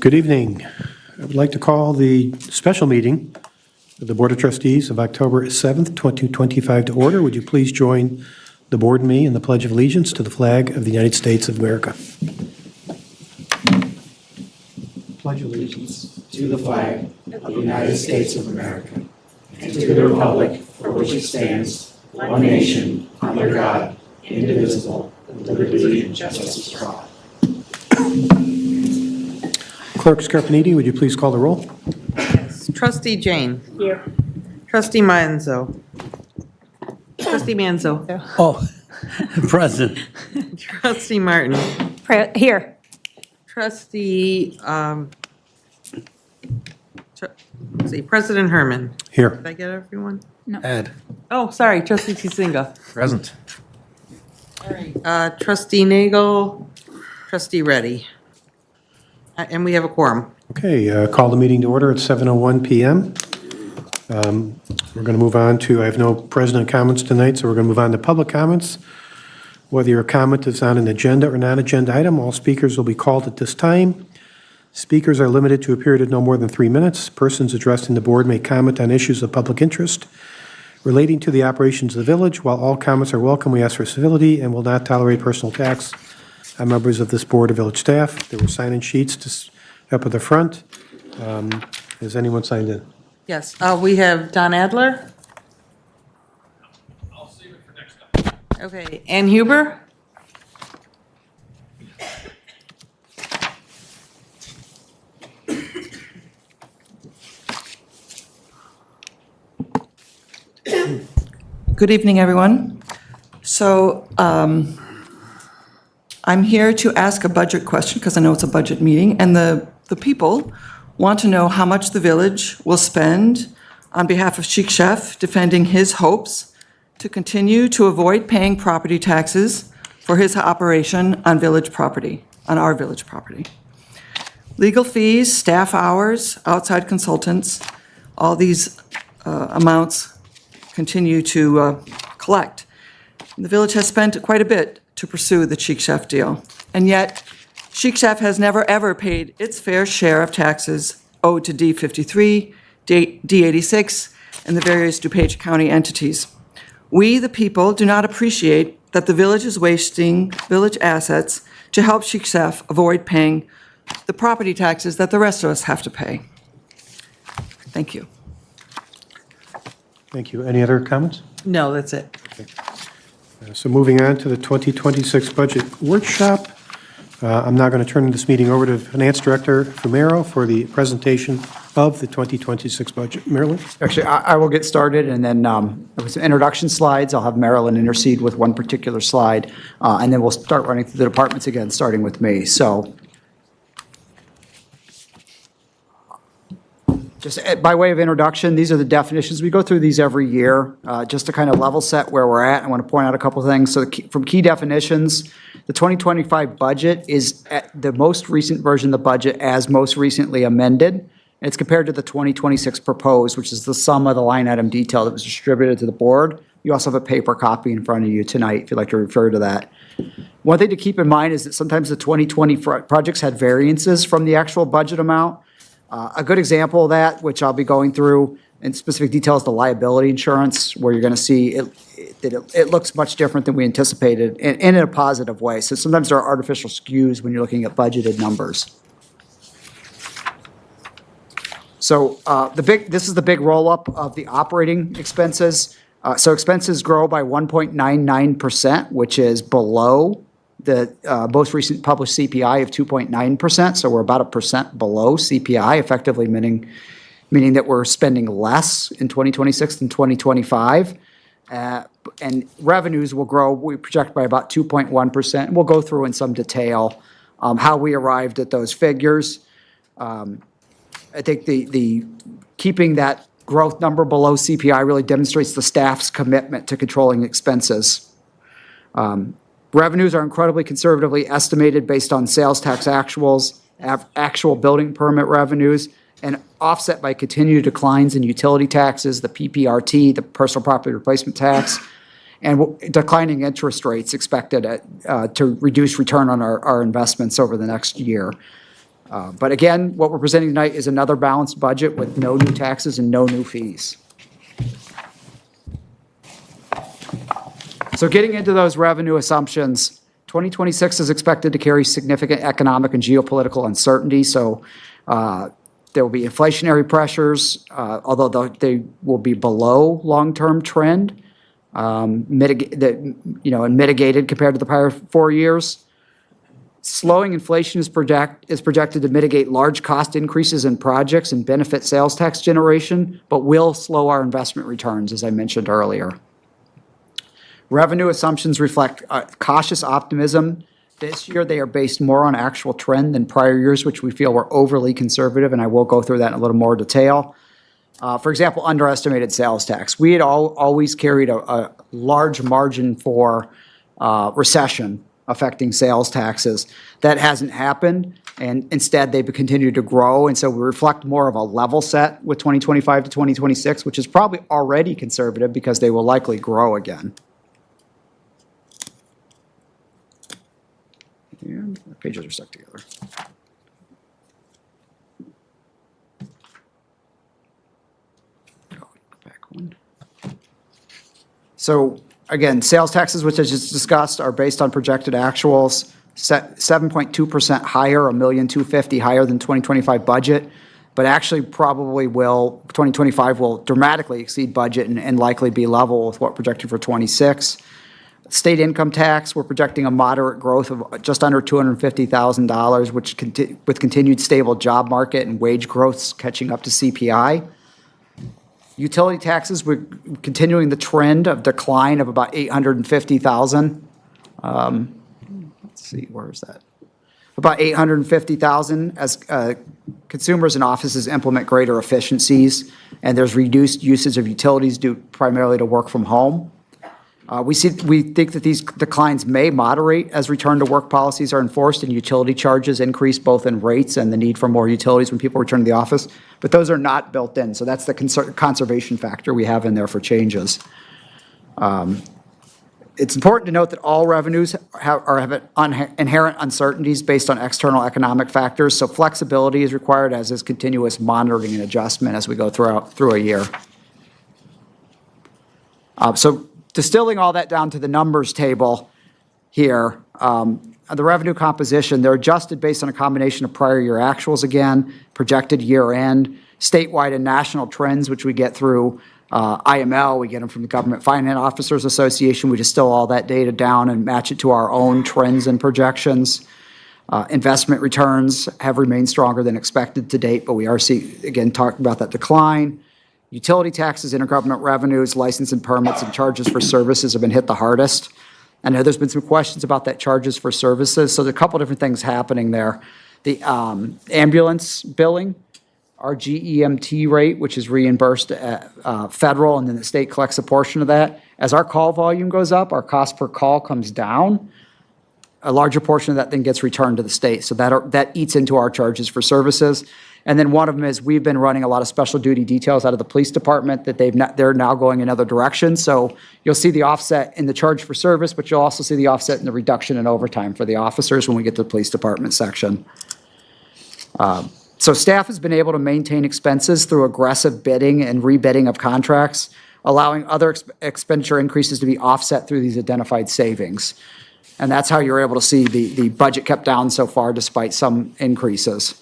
Good evening. I would like to call the special meeting of the Board of Trustees of October 7th, 2025 to order. Would you please join the board and me in the Pledge of Allegiance to the flag of the United States of America? Pledge allegiance to the flag of the United States of America and to the republic for which it stands, one nation, under God, indivisible, with liberty and justice for all. Clerk Scarpaniti, would you please call the roll? Yes. Trustee Jane. Here. Trustee Manzo. Trustee Manzo. Oh, present. Trustee Martin. Here. Trustee, let's see, President Herman. Here. Did I get everyone? Ed. Oh, sorry, Trustee Tizinga. Present. Trustee Nagel. Trustee Reddy. And we have a quorum. Okay, call the meeting to order at 7:01 PM. We're going to move on to, I have no president comments tonight, so we're going to move on to public comments. Whether your comment is on an agenda or non-agenda item, all speakers will be called at this time. Speakers are limited to a period of no more than 3 minutes. Persons addressing the board may comment on issues of public interest relating to the operations of the village. While all comments are welcome, we ask for civility and will not tolerate personal attacks on members of this board or village staff. There were sign-in sheets up at the front. Has anyone signed in? Yes, we have Don Adler. I'll save it for next time. Okay, Ann Huber. Good evening, everyone. So I'm here to ask a budget question because I know it's a budget meeting, and the people want to know how much the village will spend on behalf of Chic Chef defending his hopes to continue to avoid paying property taxes for his operation on village property, on our village property. Legal fees, staff hours, outside consultants, all these amounts continue to collect. The village has spent quite a bit to pursue the Chic Chef deal, and yet Chic Chef has never, ever paid its fair share of taxes owed to D53, D86, and the various DuPage County entities. We, the people, do not appreciate that the village is wasting village assets to help Chic Chef avoid paying the property taxes that the rest of us have to pay. Thank you. Thank you. Any other comments? No, that's it. So moving on to the 2026 budget workshop. I'm now going to turn this meeting over to Finance Director Fumero for the presentation of the 2026 budget. Marilyn? Actually, I will get started, and then with some introduction slides, I'll have Marilyn intercede with one particular slide, and then we'll start running through the departments again, starting with me. So just by way of introduction, these are the definitions. We go through these every year, just to kind of level set where we're at. I want to point out a couple of things. So from key definitions, the 2025 budget is at the most recent version of the budget as most recently amended. And it's compared to the 2026 proposed, which is the sum of the line item detail that was distributed to the board. You also have a paper copy in front of you tonight if you'd like to refer to that. One thing to keep in mind is that sometimes the 2020 projects had variances from the actual budget amount. A good example of that, which I'll be going through in specific detail, is the liability insurance, where you're going to see it looks much different than we anticipated, and in a positive way. So sometimes there are artificial skews when you're looking at budgeted numbers. So this is the big roll-up of the operating expenses. So expenses grow by 1.99%, which is below the most recent published CPI of 2.9%, so we're about 1% below CPI, effectively meaning that we're spending less in 2026 than 2025. And revenues will grow, we project, by about 2.1%. And we'll go through in some detail how we arrived at those figures. I think the keeping that growth number below CPI really demonstrates the staff's commitment to controlling expenses. Revenues are incredibly conservatively estimated based on sales tax actuals, actual building permit revenues, and offset by continued declines in utility taxes, the PPRT, the personal property replacement tax, and declining interest rates expected to reduce return on our investments over the next year. But again, what we're presenting tonight is another balanced budget with no new taxes and no new fees. So getting into those revenue assumptions, 2026 is expected to carry significant economic and geopolitical uncertainty. So there will be inflationary pressures, although they will be below long-term trend, and mitigated compared to the prior 4 years. Slowing inflation is projected to mitigate large cost increases in projects and benefit sales tax generation, but will slow our investment returns, as I mentioned earlier. Revenue assumptions reflect cautious optimism. This year, they are based more on actual trend than prior years, which we feel were overly conservative, and I will go through that in a little more detail. For example, underestimated sales tax. We had always carried a large margin for recession affecting sales taxes. That hasn't happened, and instead they've continued to grow, and so we reflect more of a level set with 2025 to 2026, which is probably already conservative because they will likely grow again. And the pages are stuck together. Go back one. So again, sales taxes, which I just discussed, are based on projected actuals, 7.2% higher, $1,250,000 higher than 2025 budget, but actually probably 2025 will dramatically exceed budget and likely be level with what projected for 26. State income tax, we're projecting a moderate growth of just under $250,000, which with continued stable job market and wage growths catching up to CPI. Utility taxes, we're continuing the trend of decline of about $850,000. Let's see, where is that? About $850,000 as consumers and offices implement greater efficiencies, and there's reduced usage of utilities due primarily to work from home. We think that these declines may moderate as return to work policies are enforced and utility charges increase both in rates and the need for more utilities when people return to the office, but those are not built in. So that's the conservation factor we have in there for changes. It's important to note that all revenues have inherent uncertainties based on external economic factors, so flexibility is required, as is continuous monitoring and adjustment as we go through a year. So distilling all that down to the numbers table here, the revenue composition, they're adjusted based on a combination of prior year actuals again, projected year end, statewide and national trends, which we get through IML, we get them from the Government Finance Officers Association. We distill all that data down and match it to our own trends and projections. Investment returns have remained stronger than expected to date, but we are again, talking about that decline. Utility taxes, intergovernment revenues, license and permits, and charges for services have been hit the hardest. I know there's been some questions about that charges for services, so there's a couple different things happening there. The ambulance billing, our GEMT rate, which is reimbursed at federal, and then the state collects a portion of that. As our call volume goes up, our cost per call comes down. A larger portion of that then gets returned to the state, so that eats into our charges for services. And then one of them is we've been running a lot of special duty details out of the police department that they're now going another direction. So you'll see the offset in the charge for service, but you'll also see the offset in the reduction in overtime for the officers when we get to the police department section. So staff has been able to maintain expenses through aggressive bidding and rebidding of contracts, allowing other expenditure increases to be offset through these identified savings. And that's how you're able to see the budget kept down so far despite some increases.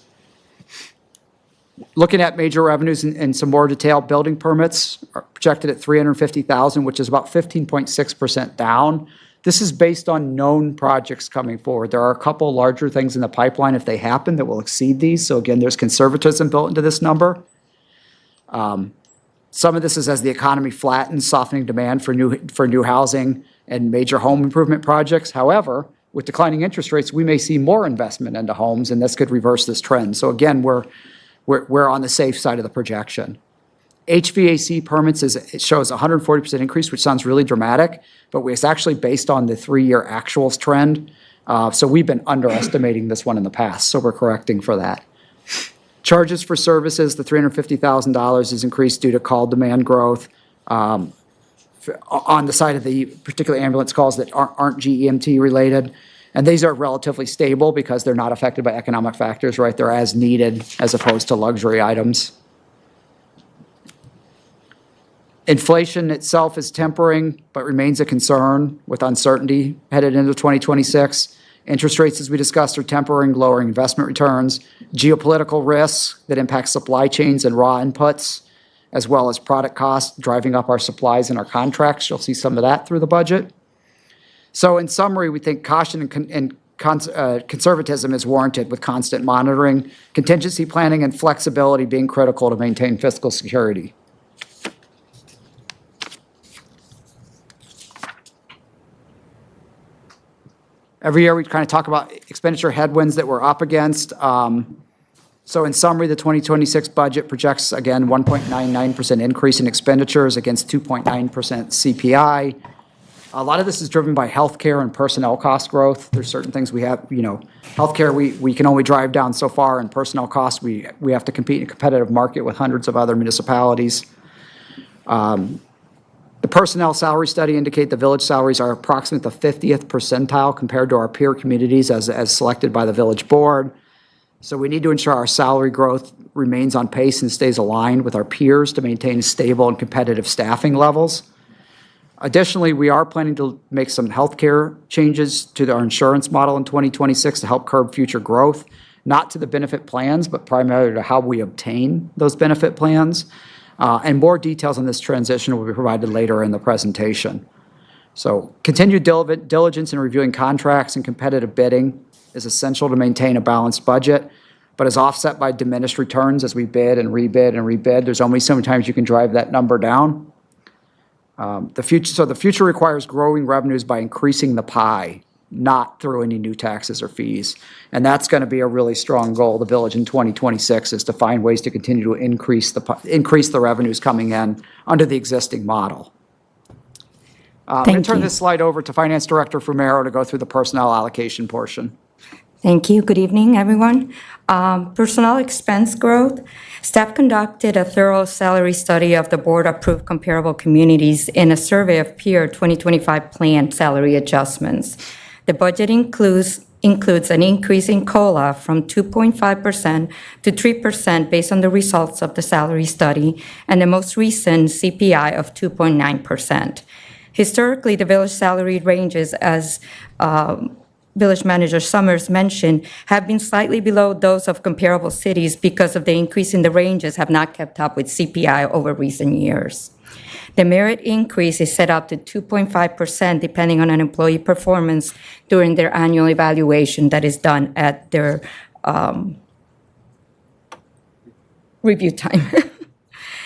Looking at major revenues in some more detail, building permits are projected at $350,000, which is about 15.6% down. This is based on known projects coming forward. There are a couple larger things in the pipeline if they happen that will exceed these. So again, there's conservatism built into this number. Some of this is as the economy flattens, softening demand for new housing and major home improvement projects. However, with declining interest rates, we may see more investment into homes, and this could reverse this trend. So again, we're on the safe side of the projection. HVAC permits, it shows a 140% increase, which sounds really dramatic, but it's actually based on the 3-year actuals trend. So we've been underestimating this one in the past, so we're correcting for that. Charges for services, the $350,000 is increased due to call demand growth on the side of the particular ambulance calls that aren't GEMT related. And these are relatively stable because they're not affected by economic factors, right? They're as needed as opposed to luxury items. Inflation itself is tempering, but remains a concern with uncertainty headed into 2026. Interest rates, as we discussed, are tempering, lowering investment returns. Geopolitical risks that impact supply chains and raw inputs, as well as product costs, driving up our supplies and our contracts. You'll see some of that through the budget. So in summary, we think caution and conservatism is warranted with constant monitoring, contingency planning, and flexibility being critical to maintain fiscal security. Every year, we kind of talk about expenditure headwinds that we're up against. So in summary, the 2026 budget projects, again, 1.99% increase in expenditures against 2.9% CPI. A lot of this is driven by healthcare and personnel cost growth. There's certain things we have, healthcare, we can only drive down so far, and personnel costs, we have to compete in a competitive market with hundreds of other municipalities. The personnel salary study indicate the village salaries are approximately the 50th percentile compared to our peer communities as selected by the village board. So we need to ensure our salary growth remains on pace and stays aligned with our peers to maintain stable and competitive staffing levels. Additionally, we are planning to make some healthcare changes to our insurance model in 2026 to help curb future growth, not to the benefit plans, but primarily to how we obtain those benefit plans. And more details on this transition will be provided later in the presentation. So continued diligence in reviewing contracts and competitive bidding is essential to maintain a balanced budget, but is offset by diminished returns as we bid and rebid and rebid. There's only so many times you can drive that number down. The future requires growing revenues by increasing the pie, not through any new taxes or fees. And that's going to be a really strong goal of the village in 2026, is to find ways to continue to increase the revenues coming in under the existing model. I'm going to turn this slide over to Finance Director Fumero to go through the personnel allocation portion. Thank you. Good evening, everyone. Personnel expense growth. Staff conducted a thorough salary study of the board-approved comparable communities in a survey of peer 2025 planned salary adjustments. The budget includes an increase in COLA from 2.5% to 3% based on the results of the salary study and the most recent CPI of 2.9%. Historically, the village salary ranges, as Village Manager Summers mentioned, have been slightly below those of comparable cities because of the increase in the ranges have not kept up with CPI over recent years. The merit increase is set up to 2.5% depending on an employee performance during their annual evaluation that is done at their review time.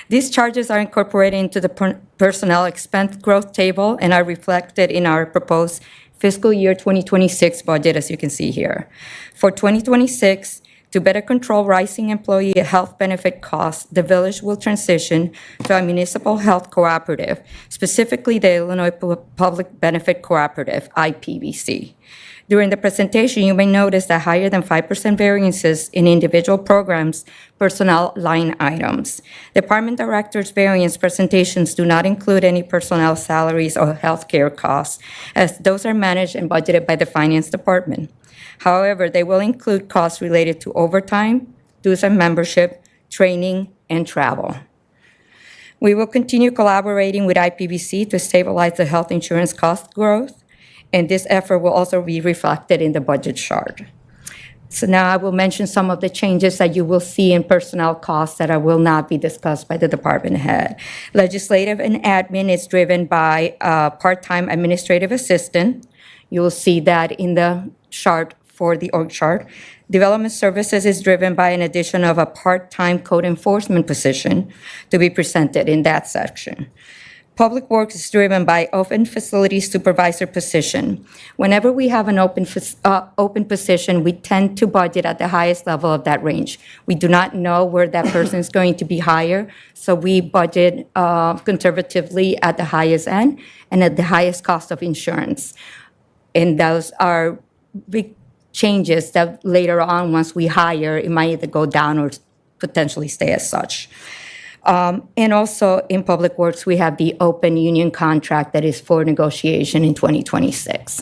These charges are incorporated into the personnel expense growth table and are reflected in our proposed fiscal year 2026 budget, as you can see here. For 2026, to better control rising employee health benefit costs, the village will transition to a municipal health cooperative, specifically the Illinois Public Benefit Cooperative, IPBC. During the presentation, you may notice that higher than 5% variances in individual programs' personnel line items. Department directors' variance presentations do not include any personnel salaries or healthcare costs, as those are managed and budgeted by the finance department. However, they will include costs related to overtime, dues and membership, training, and travel. We will continue collaborating with IPBC to stabilize the health insurance cost growth, and this effort will also be reflected in the budget chart. So now I will mention some of the changes that you will see in personnel costs that will not be discussed by the department head. Legislative and admin is driven by a part-time administrative assistant. You will see that in the chart for the org chart. Development services is driven by an addition of a part-time code enforcement position to be presented in that section. Public Works is driven by open facility supervisor position. Whenever we have an open position, we tend to budget at the highest level of that range. We do not know where that person is going to be hired, so we budget conservatively at the highest end and at the highest cost of insurance. And those are big changes that later on, once we hire, it might either go down or potentially stay as such. And also in Public Works, we have the open union contract that is for negotiation in 2026.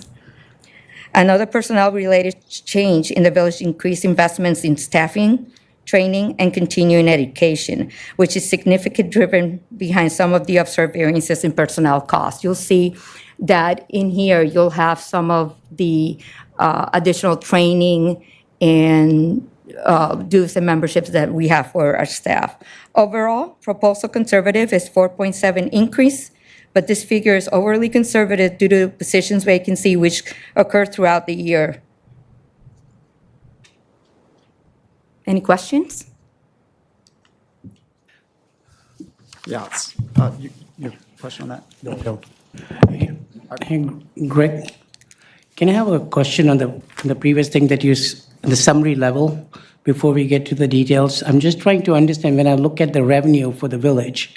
Another personnel-related change in the village increased investments in staffing, training, and continuing education, which is significantly driven behind some of the observed variances in personnel costs. You'll see that in here, you'll have some of the additional training and dues and memberships that we have for our staff. Overall, proposal conservative is 4.7 increase, but this figure is overly conservative due to positions vacancy which occur throughout the year. Any questions? Yeah, it's, your question on that? No. Hey, Greg, can I have a question on the previous thing that the summary level, before we get to the details? I'm just trying to understand, when I look at the revenue for the village,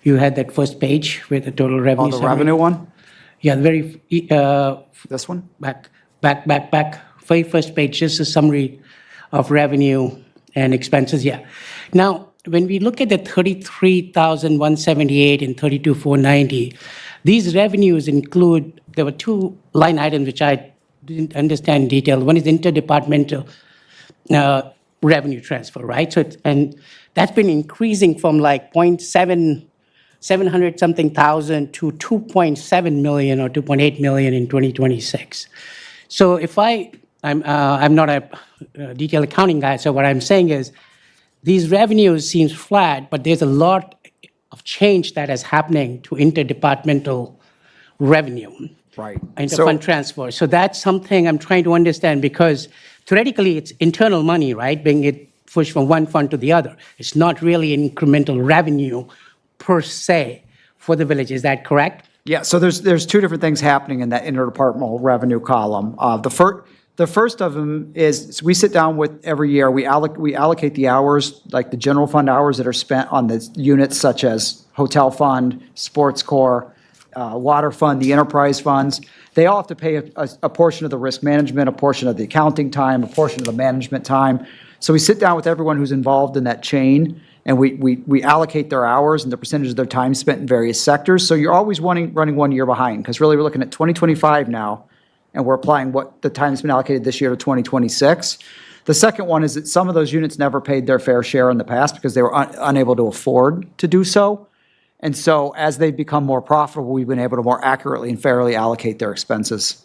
you had that first page with the total revenue Oh, the summary. revenue one? Yeah, the very, This one? back, very first page, just a summary of revenue and expenses, yeah. Now, when we look at the 33,178 and 32,490, these revenues include, there were two line items which I didn't understand in detail. One is interdepartmental revenue transfer, right? So, and that's been increasing from like 700 something thousand to 2.7 million or 2.8 million in 2026. So if I'm not a detailed accounting guy, so what I'm saying is these revenues seems flat, but there's a lot of change that is happening to interdepartmental revenue. Right. Interfund transfer. So that's something I'm trying to understand, because theoretically it's internal money, right? Being it pushed from one fund to the other. It's not really incremental revenue per se for the village. Is that correct? Yeah, so there's two different things happening in that interdepartmental revenue column. The first of them is, we sit down with, every year, we allocate the hours, like the general fund hours that are spent on the units such as hotel fund, sports core, water fund, the enterprise funds. They all have to pay a portion of the risk management, a portion of the accounting time, a portion of the management time. So we sit down with everyone who's involved in that chain, and we allocate their hours and the percentage of their time spent in various sectors. So you're always running 1 year behind, because really we're looking at 2025 now, and we're applying what the time's been allocated this year to 2026. The second one is that some of those units never paid their fair share in the past because they were unable to afford to do so. And so as they've become more profitable, we've been able to more accurately and fairly allocate their expenses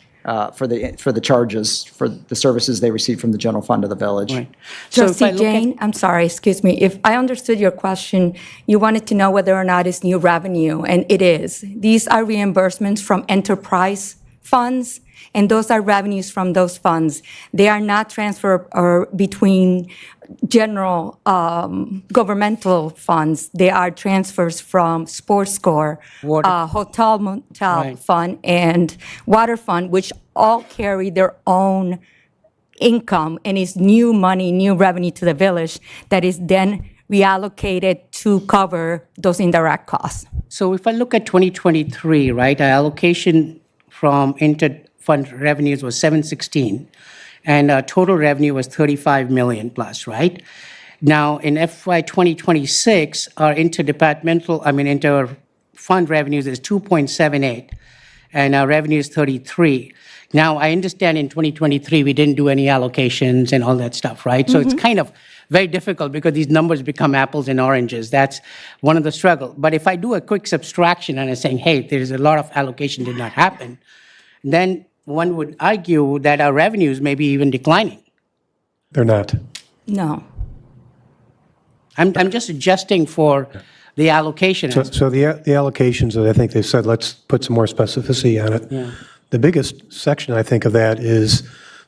for the charges, for the services they receive from the general fund of the village. Right. So if I Trustee look at- Jane, I'm sorry, excuse me. If I understood your question, you wanted to know whether or not it's new revenue, and it is. These are reimbursements from enterprise funds, and those are revenues from those funds. They are not transferred or between general governmental funds. They are transfers from sports score, Water- hotel motel Right. fund, and water fund, which all carry their own income, and is new money, new revenue to the village that is then reallocated to cover those indirect costs. So if I look at 2023, right, our allocation from inter-fund revenues was 716, and our total revenue was 35 million plus, right? Now, in FY 2026, our inter-fund revenues is 2.78, and our revenue is 33. Now, I understand in 2023, we didn't do any allocations and all that stuff, right? So it's kind of very difficult because these numbers become apples and oranges. That's one of the struggle. But if I do a quick subtraction and I'm saying, hey, there's a lot of allocation did not happen, then one would argue that our revenues may be even declining. They're not. No. I'm just adjusting for the allocation. So the allocations, I think they said, let's put some more specificity on it. Yeah. The biggest section, I think, of that is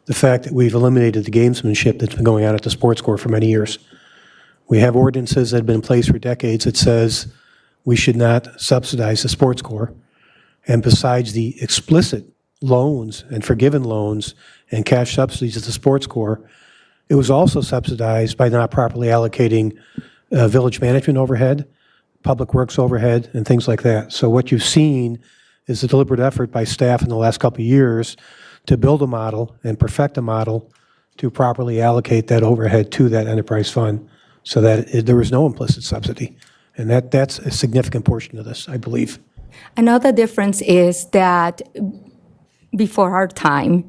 the fact that we've eliminated the gamesmanship that's been going on at the sports court for many years. We have ordinances that have been in place for decades that says we should not subsidize the sports court. And besides the explicit loans and forgiven loans and cash subsidies at the sports court, it was also subsidized by not properly allocating village management overhead, public works overhead, and things like that. So what you've seen is a deliberate effort by staff in the last couple of years to build a model and perfect a model to properly allocate that overhead to that enterprise fund so that there was no implicit subsidy. And that's a significant portion of this, I believe. Another difference is that before our time,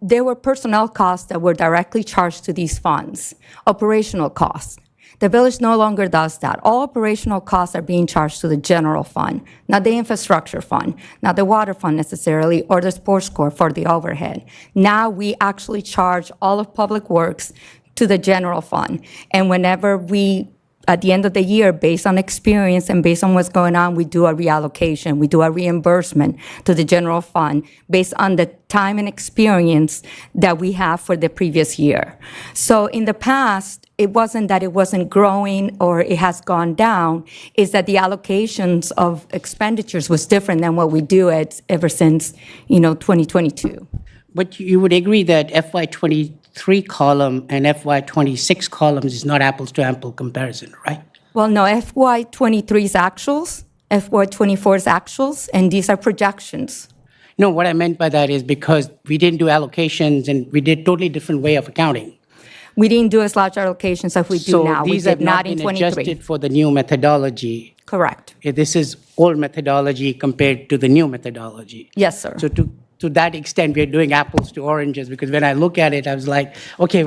there were personnel costs that were directly charged to these funds, operational costs. The village no longer does that. All operational costs are being charged to the general fund, not the infrastructure fund, not the water fund necessarily, or the sports court for the overhead. Now we actually charge all of Public Works to the general fund. And whenever we, at the end of the year, based on experience and based on what's going on, we do a reallocation, we do a reimbursement to the general fund based on the time and experience that we have for the previous year. So in the past, it wasn't that it wasn't growing or it has gone down, it's that the allocations of expenditures was different than what we do it ever since, 2022. But you would agree that FY23 column and FY26 columns is not apples to apple comparison, right? Well, no, FY23 is actuals, FY24 is actuals, and these are projections. No, what I meant by that is because we didn't do allocations and we did totally different way of accounting. We didn't do as large allocations as we do now. So We these did have not not in been 23. adjusted for the new methodology. Correct. This is old methodology compared to the new methodology. Yes, sir. So to that extent, we're doing apples to oranges, because when I look at it, I was like, okay,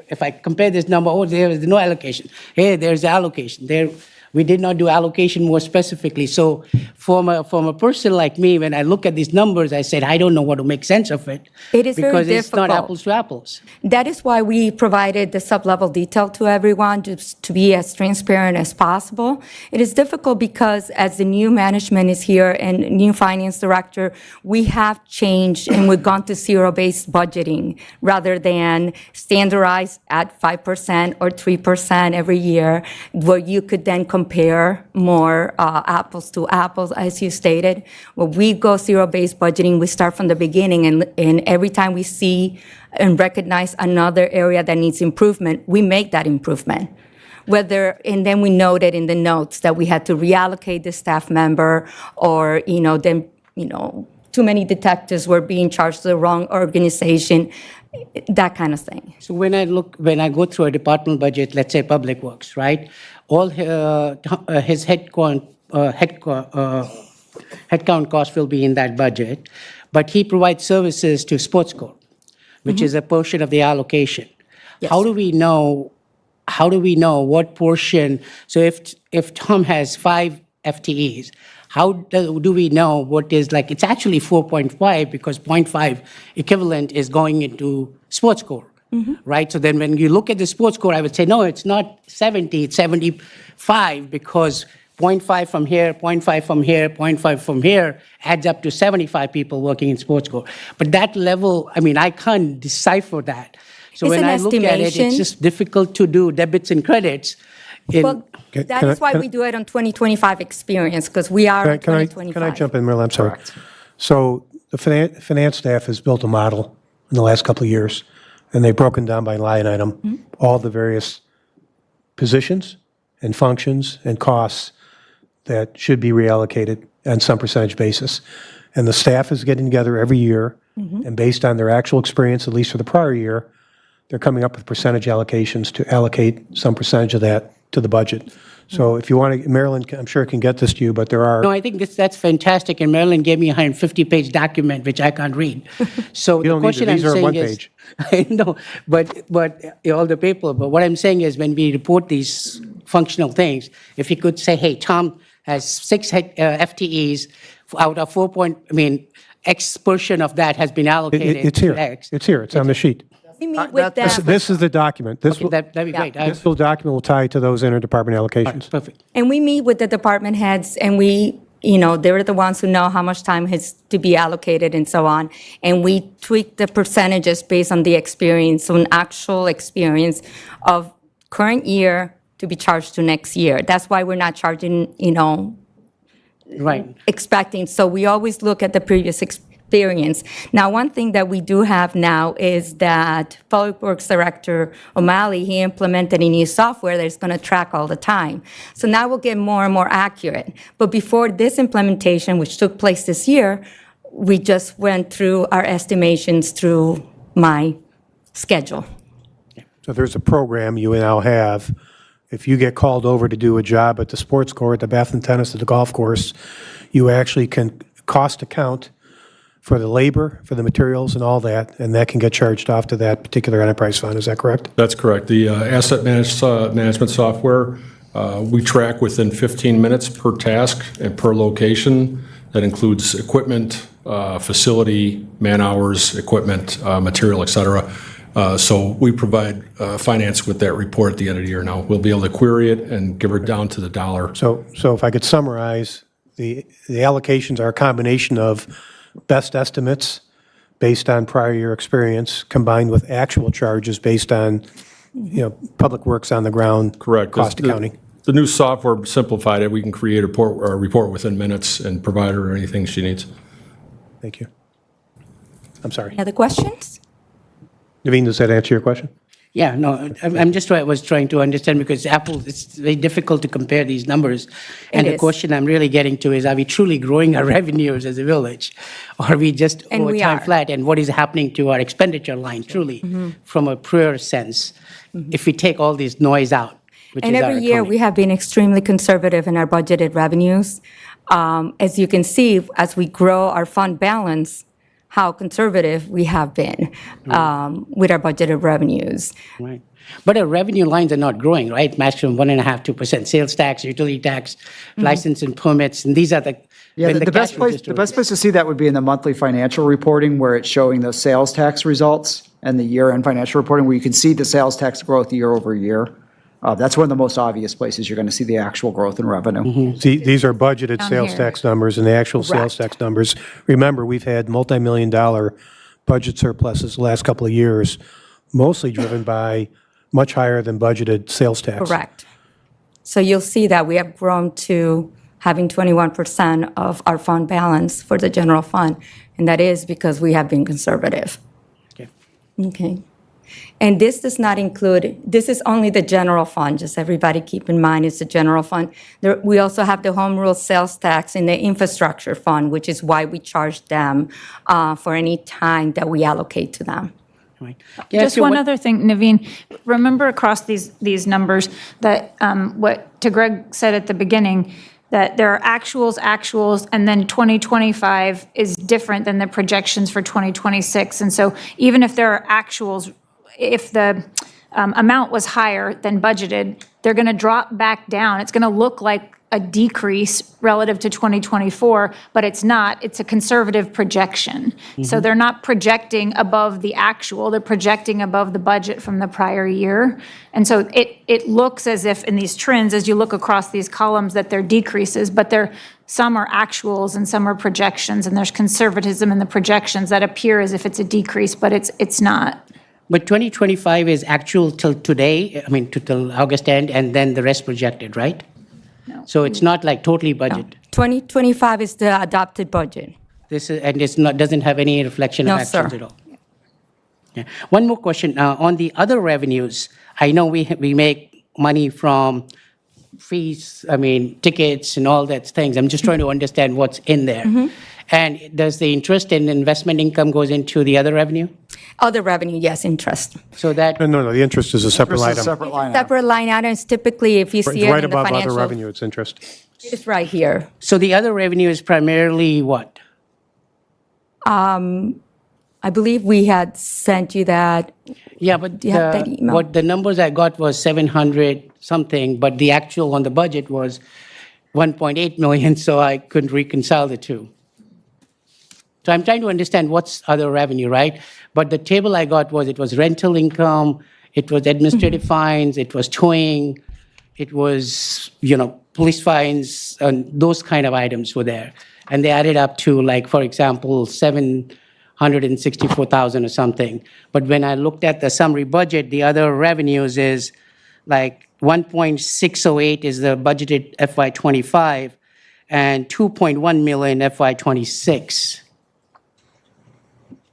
if I compare this number, there is no allocation. Hey, there's allocation. There, we did not do allocation more specifically. So from a person like me, when I look at these numbers, I said, I don't know what to make sense of it. It is very because it's not difficult. apples to apples. That is why we provided the sub-level detail to everyone, just to be as transparent as possible. It is difficult because as the new management is here and new finance director, we have changed and we've gone to zero-based budgeting rather than standardized at 5% or 3% every year, where you could then compare more apples to apples, as you stated. When we go zero-based budgeting, we start from the beginning, and every time we see and recognize another area that needs improvement, we make that improvement. And then we noted in the notes that we had to reallocate the staff member, or, too many detectives were being charged to the wrong organization, that kind of thing. So when I go through a department budget, let's say Public Works, right? All his headcount cost will be in that budget, but he provides services to Sports Corp, which is a portion of the allocation. Yes. How do we know what portion? So if Tom has 5 FTEs, how do we know what is it's actually 4.5, because 0.5 equivalent is going into Sports Corp, right? So then when you look at the Sports Corp, I would say, no, it's not 70, it's 75, because 0.5 from here, 0.5 from here, 0.5 from here adds up to 75 people working in Sports Corp. But that level, I can't decipher that. So It's when an I look at it, estimation. it's just difficult to do debits and credits. Well, Okay, that can is why I- we do it on 2025 experience, because we are in Can I 2025. jump in, Marilyn? I'm sorry. Correct. So the finance staff has built a model in the last couple of years, and they've broken down by line item all the various positions and functions and costs that should be reallocated on some percentage basis. And the staff is getting together every year, and based on their actual experience, at least for the prior year, they're coming up with percentage allocations to allocate some percentage of that to the budget. So if you want to, Marilyn, I'm sure can get this to you, but there are. No, I think that's fantastic, and Marilyn gave me a 150-page document, which I can't read. So You the don't need to. question I'm These are saying one is, page. I know, but all the paper. But what I'm saying is, when we report these functional things, if you could say, hey, Tom has 6 FTEs out of 4 X portion of that has been allocated It's to here. X. It's here. It's on the sheet. We meet with This them, this is the document. This will- That'd be great. this little document will tie to those interdepartment allocations. Perfect. and we meet with the department heads, and they're the ones who know how much time has to be allocated and so on. And we tweak the percentages based on the experience, on actual experience of current year to be charged to next year. That's why we're not charging, Right. expecting. So we always look at the previous experience. Now, one thing that we do have now is that Public Works Director O'Malley, he implemented a new software that's going to track all the time. So now we'll get more and more accurate. But before this implementation, which took place this year, we just went through our estimations through my schedule. So there's a program you now have. If you get called over to do a job at the sports court, the bath and tennis, at the golf course, you actually can cost account for the labor, for the materials and all that, and that can get charged off to that particular enterprise fund. Is that correct? That's correct. The management software, we track within 15 minutes per task and per location. That includes equipment, facility, man-hours, equipment, material, et cetera. So we provide finance with that report at the end of the year now. We'll be able to query it and give it down to the dollar. So if I could summarize, the allocations are a combination of best estimates based on prior year experience, combined with actual charges based on, public works on the ground. Correct. Cost accounting. The new software simplified it. We can create a report within minutes and provide her anything she needs. Thank you. I'm sorry. Any other questions? Naveen, does that answer your question? Yeah, no, I'm just was trying to understand because Apple, it's very difficult to compare these numbers. And It the is. question I'm really getting to is, are we truly growing our revenues as a village? Or are we just And over we time are. flat? And what is happening to our expenditure line truly from a pure sense? If we take all this noise out, which And is our every year, accounting. we have been extremely conservative in our budgeted revenues. As you can see, as we grow our fund balance, how conservative we have been with our budgeted revenues. Right. But our revenue lines are not growing, right? Maximum 1.5%, 2%. Sales tax, utility tax, license and permits, and these are the. Yeah, when the cash best place, register- the best place to see that would be in the monthly financial reporting where it's showing those sales tax results and the year-end financial reporting where you can see the sales tax growth year over year. That's one of the most obvious places you're going to see the actual growth in revenue. See, these are budgeted sales here. tax numbers and the actual sales Correct. tax numbers. Remember, we've had multi-million-dollar budget surpluses the last couple of years, mostly driven by much higher than budgeted sales tax. Correct. So you'll see that we have grown to having 21% of our fund balance for the general fund, and that is because we have been conservative. Okay. Okay. And this does not include, this is only the general fund, just everybody keep in mind it's the general fund. We also have the home rule sales tax in the infrastructure fund, which is why we charge them for any time that we allocate to them. Right. Just one other thing, Naveen, remember across these numbers that what to Greg said at the beginning, that there are actuals, and then 2025 is different than the projections for 2026. And so even if there are actuals, if the amount was higher than budgeted, they're going to drop back down. It's going to look like a decrease relative to 2024, but it's not. It's a conservative projection. So they're not projecting above the actual, they're projecting above the budget from the prior year. And so it looks as if in these trends, as you look across these columns, that they're decreases, but some are actuals and some are projections, and there's conservatism in the projections that appear as if it's a decrease, but it's not. But 2025 is actual till today, I mean, till August end, and then the rest projected, right? No. So it's not like totally budget. 2025 is the adopted budget. This is, and it's not, doesn't have any reflection of No, sir. actuals at all. Yeah. One more question. On the other revenues, I know we make money from fees, I mean, tickets and all that things. I'm just trying to understand what's in there. And does the interest and investment income goes into the other revenue? Other revenue, yes, interest. So that, No, the interest is a separate This is a item. separate line item. Separate line items, typically, if you It's see it right in the above other financial. revenue, it's interest. It's right here. so the other revenue is primarily what? I believe we had sent you that. Yeah, but you have that email? what the numbers I got was 700 something, but the actual on the budget was 1.8 million, so I couldn't reconcile the two. So I'm trying to understand what's other revenue, right? But the table I got was, it was rental income, it was administrative fines, it was towing, it was, police fines, and those kind of items were there. And they added up to, like, for example, 764,000 or something. But when I looked at the summary budget, the other revenues is like 1.608 is the budgeted FY '25 and 2.1 million FY '26.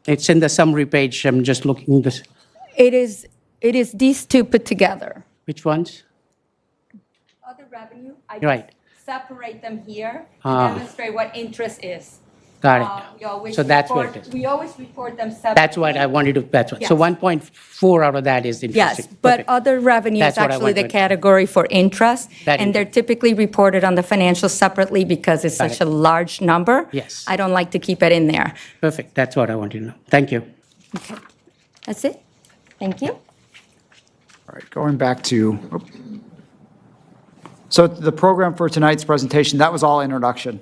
It's in the summary page. I'm just looking at this. It is these two put together. Which ones? Other revenue, I Right. separate them here Ah. to demonstrate what interest is. Got We always it. So that's what report- it is. We always report them separately. That's what I wanted to, that's what. So Yes. 1.4 out of that is Yes, interesting. but Perfect. other revenue is That's what I actually the wanted. category for interest. That And they're interest. typically reported on the financials separately because it's Got such it. a large number. Yes. I don't like to keep it in there. Perfect, that's what I wanted to know. Thank you. That's it. Thank you. All right, going back to, so the program for tonight's presentation, that was all introduction.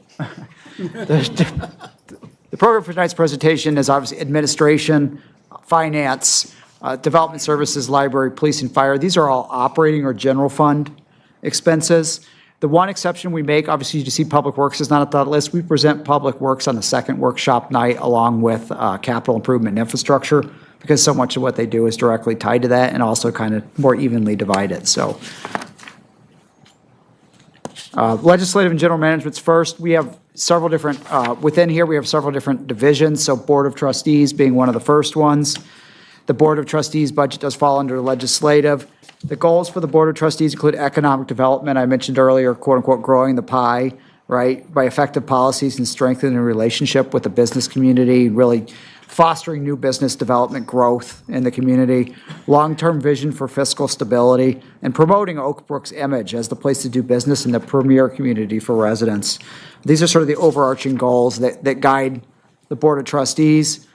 The program for tonight's presentation is obviously administration, finance, development services, library, police, and fire. These are all operating or general fund expenses. The one exception we make, obviously, you see Public Works is not at that list. We present Public Works on the second workshop night along with capital improvement and infrastructure, because so much of what they do is directly tied to that and also kind of more evenly divided, so. Legislative and general management's first. We have several different, within here, we have several different divisions, so Board of Trustees being one of the first ones. The Board of Trustees budget does fall under legislative. The goals for the Board of Trustees include economic development. I mentioned earlier, quote-unquote, growing the pie, right? By effective policies and strengthening the relationship with the business community, really fostering new business development growth in the community, long-term vision for fiscal stability, and promoting Oak Brook's image as the place to do business and the premier community for residents. These are sort of the overarching goals that guide the Board of Trustees.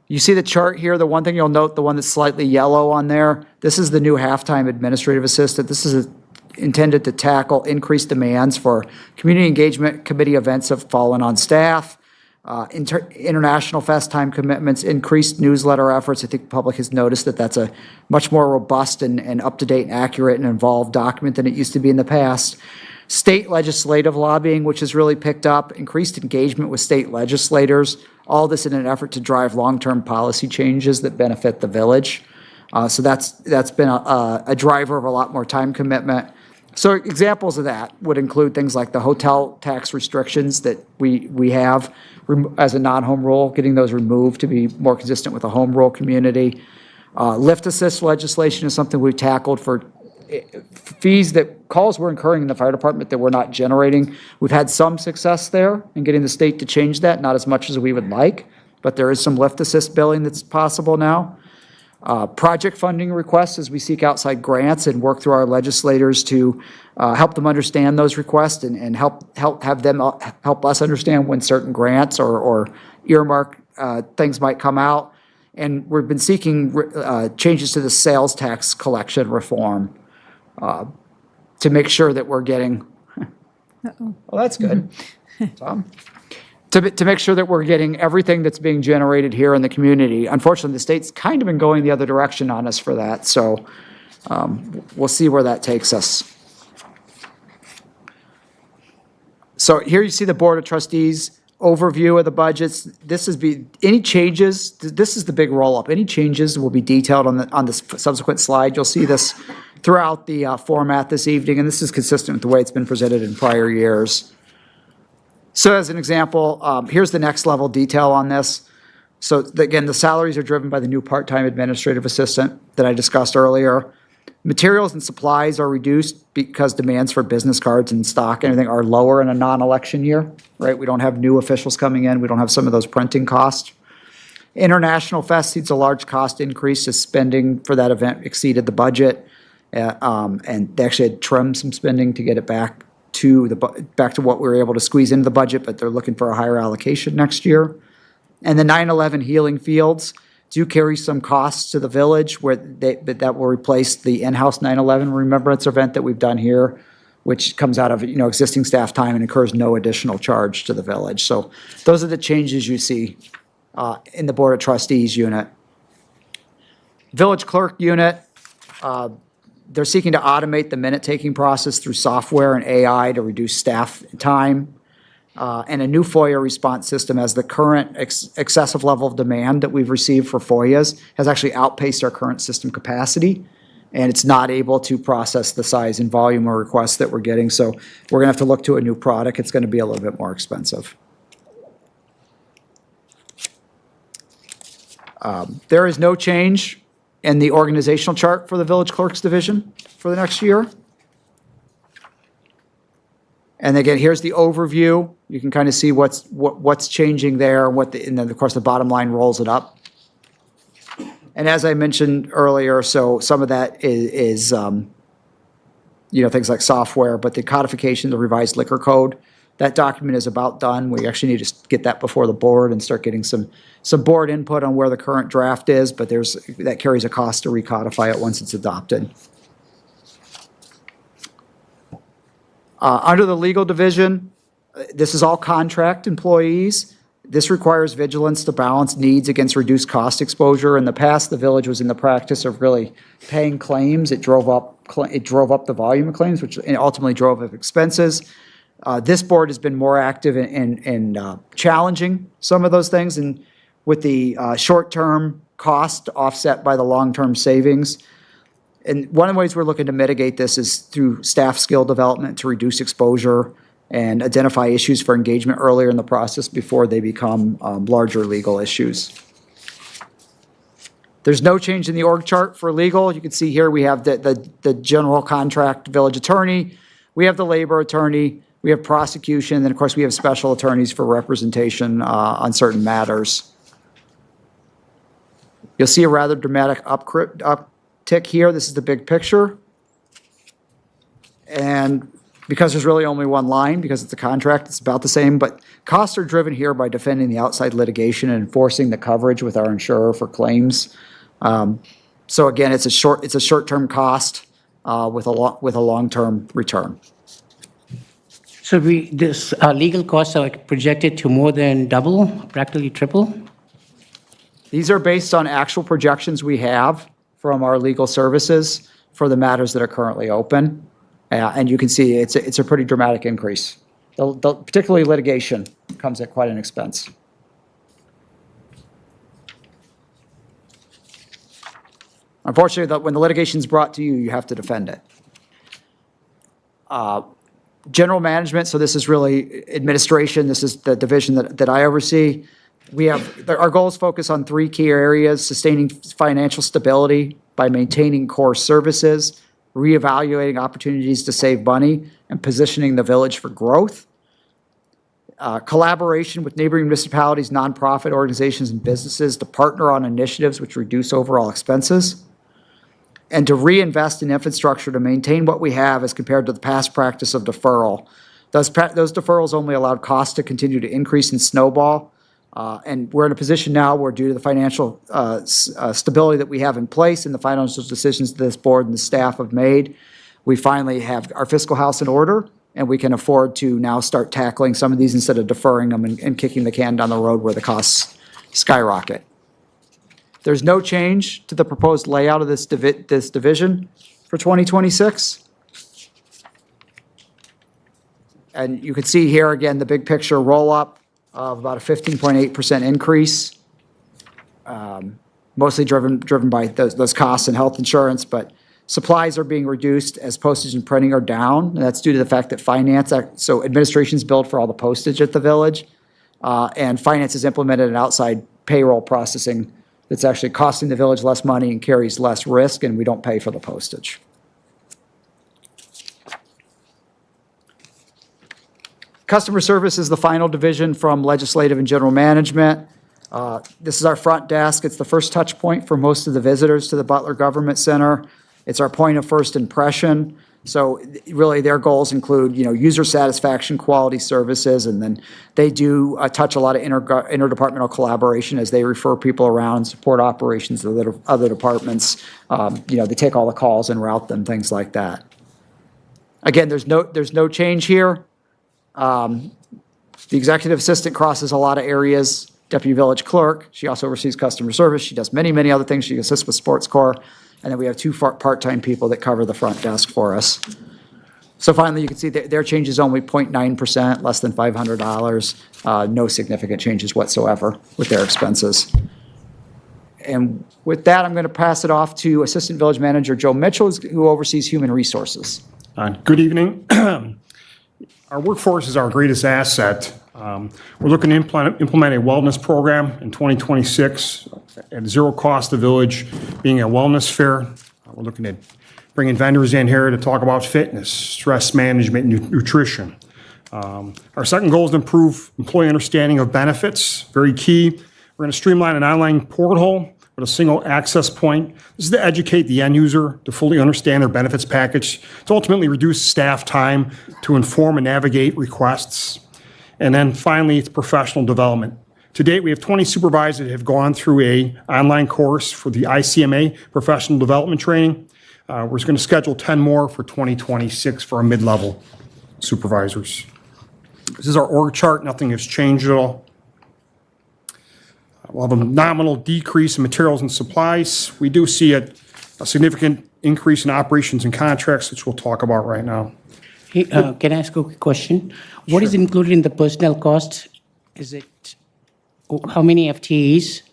You see the chart here, the one thing you'll note, the one that's slightly yellow on there, this is the new halftime administrative assistant. This is intended to tackle increased demands for community engagement committee events have fallen on staff. International Fest time commitments, increased newsletter efforts. I think the public has noticed that that's a much more robust and up-to-date and accurate and involved document than it used to be in the past. State legislative lobbying, which has really picked up, increased engagement with state legislators, all this in an effort to drive long-term policy changes that benefit the village. So that's been a driver of a lot more time commitment. So examples of that would include things like the hotel tax restrictions that we have as a non-home rule, getting those removed to be more consistent with a home rule community. Lift assist legislation is something we've tackled for fees that calls we're incurring in the fire department that we're not generating. We've had some success there in getting the state to change that, not as much as we would like, but there is some lift assist billing that's possible now. Project funding requests as we seek outside grants and work through our legislators to help them understand those requests and help have them help us understand when certain grants or earmark things might come out. And we've been seeking changes to the sales tax collection reform to make sure that we're getting. Well, that's good. Tom? To make sure that we're getting everything that's being generated here in the community. Unfortunately, the state's kind of been going the other direction on us for that, so we'll see where that takes us. So here you see the Board of Trustees overview of the budgets. This is any changes, this is the big roll-up. Any changes will be detailed on the subsequent slide. You'll see this throughout the format this evening, and this is consistent with the way it's been presented in prior years. So as an example, here's the next level detail on this. So again, the salaries are driven by the new part-time administrative assistant that I discussed earlier. Materials and supplies are reduced because demands for business cards and stock and everything are lower in a non-election year, right? We don't have new officials coming in. We don't have some of those printing costs. International Fest sees a large cost increase as spending for that event exceeded the budget. And they actually had trimmed some spending to get it back to what we were able to squeeze into the budget, but they're looking for a higher allocation next year. And the 9/11 Healing Fields do carry some costs to the village but that will replace the in-house 9/11 remembrance event that we've done here, which comes out of existing staff time and incurs no additional charge to the village. So those are the changes you see in the Board of Trustees unit. Village Clerk unit. They're seeking to automate the minute-taking process through software and AI to reduce staff time, and a new FOIA response system as the current excessive level of demand that we've received for FOIAs has actually outpaced our current system capacity, and it's not able to process the size and volume of requests that we're getting. So we're going to have to look to a new product. It's going to be a little bit more expensive. There is no change in the organizational chart for the Village Clerk's Division for the next year. And again, here's the overview. You can kind of see what's changing there, and then, of course, the bottom line rolls it up. And as I mentioned earlier, so some of that is things like software, but the codification of the revised liquor code, that document is about done. We actually need to get that before the board and start getting some board input on where the current draft is, but that carries a cost to recodify it once it's adopted. Under the legal division, this is all contract employees. This requires vigilance to balance needs against reduced cost exposure. In the past, the village was in the practice of really paying claims. It drove up the volume of claims, which ultimately drove up expenses. This board has been more active in challenging some of those things, and with the short-term cost offset by the long-term savings. And one of the ways we're looking to mitigate this is through staff skill development to reduce exposure and identify issues for engagement earlier in the process before they become larger legal issues. There's no change in the org chart for legal. You can see here we have the general contract village attorney, we have the labor attorney, we have prosecution, and then of course we have special attorneys for representation on certain matters. You'll see a rather dramatic uptick here. This is the big picture. And because there's really only one line, because it's a contract, it's about the same, but costs are driven here by defending the outside litigation and enforcing the coverage with our insurer for claims. So again, it's a short-term cost with a long-term return. So this legal costs are projected to more than double, practically triple? These are based on actual projections we have from our legal services for the matters that are currently open. And you can see it's a pretty dramatic increase. Particularly litigation comes at quite an expense. Unfortunately, when the litigation is brought to you, you have to defend it. General management, so this is really administration. This is the division that I oversee. Our goals focus on three key areas: sustaining financial stability by maintaining core services, reevaluating opportunities to save money, and positioning the village for growth. Collaboration with neighboring municipalities, nonprofit organizations, and businesses to partner on initiatives which reduce overall expenses. And to reinvest in infrastructure to maintain what we have as compared to the past practice of deferral. Those deferrals only allowed costs to continue to increase and snowball. And we're in a position now where, due to the financial stability that we have in place and the financial decisions that this board and the staff have made, we finally have our fiscal house in order, and we can afford to now start tackling some of these instead of deferring them and kicking the can down the road where the costs skyrocket. There's no change to the proposed layout of this division for 2026. And you can see here again the big picture roll-up of about a 15.8% increase, mostly driven by those costs and health insurance, but supplies are being reduced as postage and printing are down, and that's due to the fact that so administration's billed for all the postage at the village, and finance has implemented an outside payroll processing that's actually costing the village less money and carries less risk, and we don't pay for the postage. Customer service is the final division from legislative and general management. This is our front desk. It's the first touch point for most of the visitors to the Butler Government Center. It's our point of first impression. So really their goals include, user satisfaction, quality services, and then they do touch a lot of interdepartmental collaboration as they refer people around, support operations of other departments. They take all the calls and route them, things like that. Again, there's no change here. The executive assistant crosses a lot of areas. Deputy village clerk, she also oversees customer service. She does many, many other things. She assists with sports corps. And then we have two part-time people that cover the front desk for us. So finally, you can see their change is only 0.9%, less than $500. No significant changes whatsoever with their expenses. And with that, I'm going to pass it off to Assistant Village Manager Joe Mitchell, who oversees human resources. Good evening. Our workforce is our greatest asset. We're looking to implement a wellness program in 2026 at zero cost to the village, being a wellness fair. We're looking at bringing vendors in here to talk about fitness, stress management, nutrition. Our second goal is to improve employee understanding of benefits, very key. We're going to streamline an online portal with a single access point. This is to educate the end user to fully understand their benefits package, to ultimately reduce staff time to inform and navigate requests. And then finally, it's professional development. To date, we have 20 supervisors that have gone through a online course for the ICMA professional development training. We're going to schedule 10 more for 2026 for our mid-level supervisors. This is our org chart. Nothing has changed at all. We'll have a nominal decrease in materials and supplies. We do see a significant increase in operations and contracts, which we'll talk about right now. Hey, can I ask a quick question? What is included in the personnel costs? Is it, how many FTEs?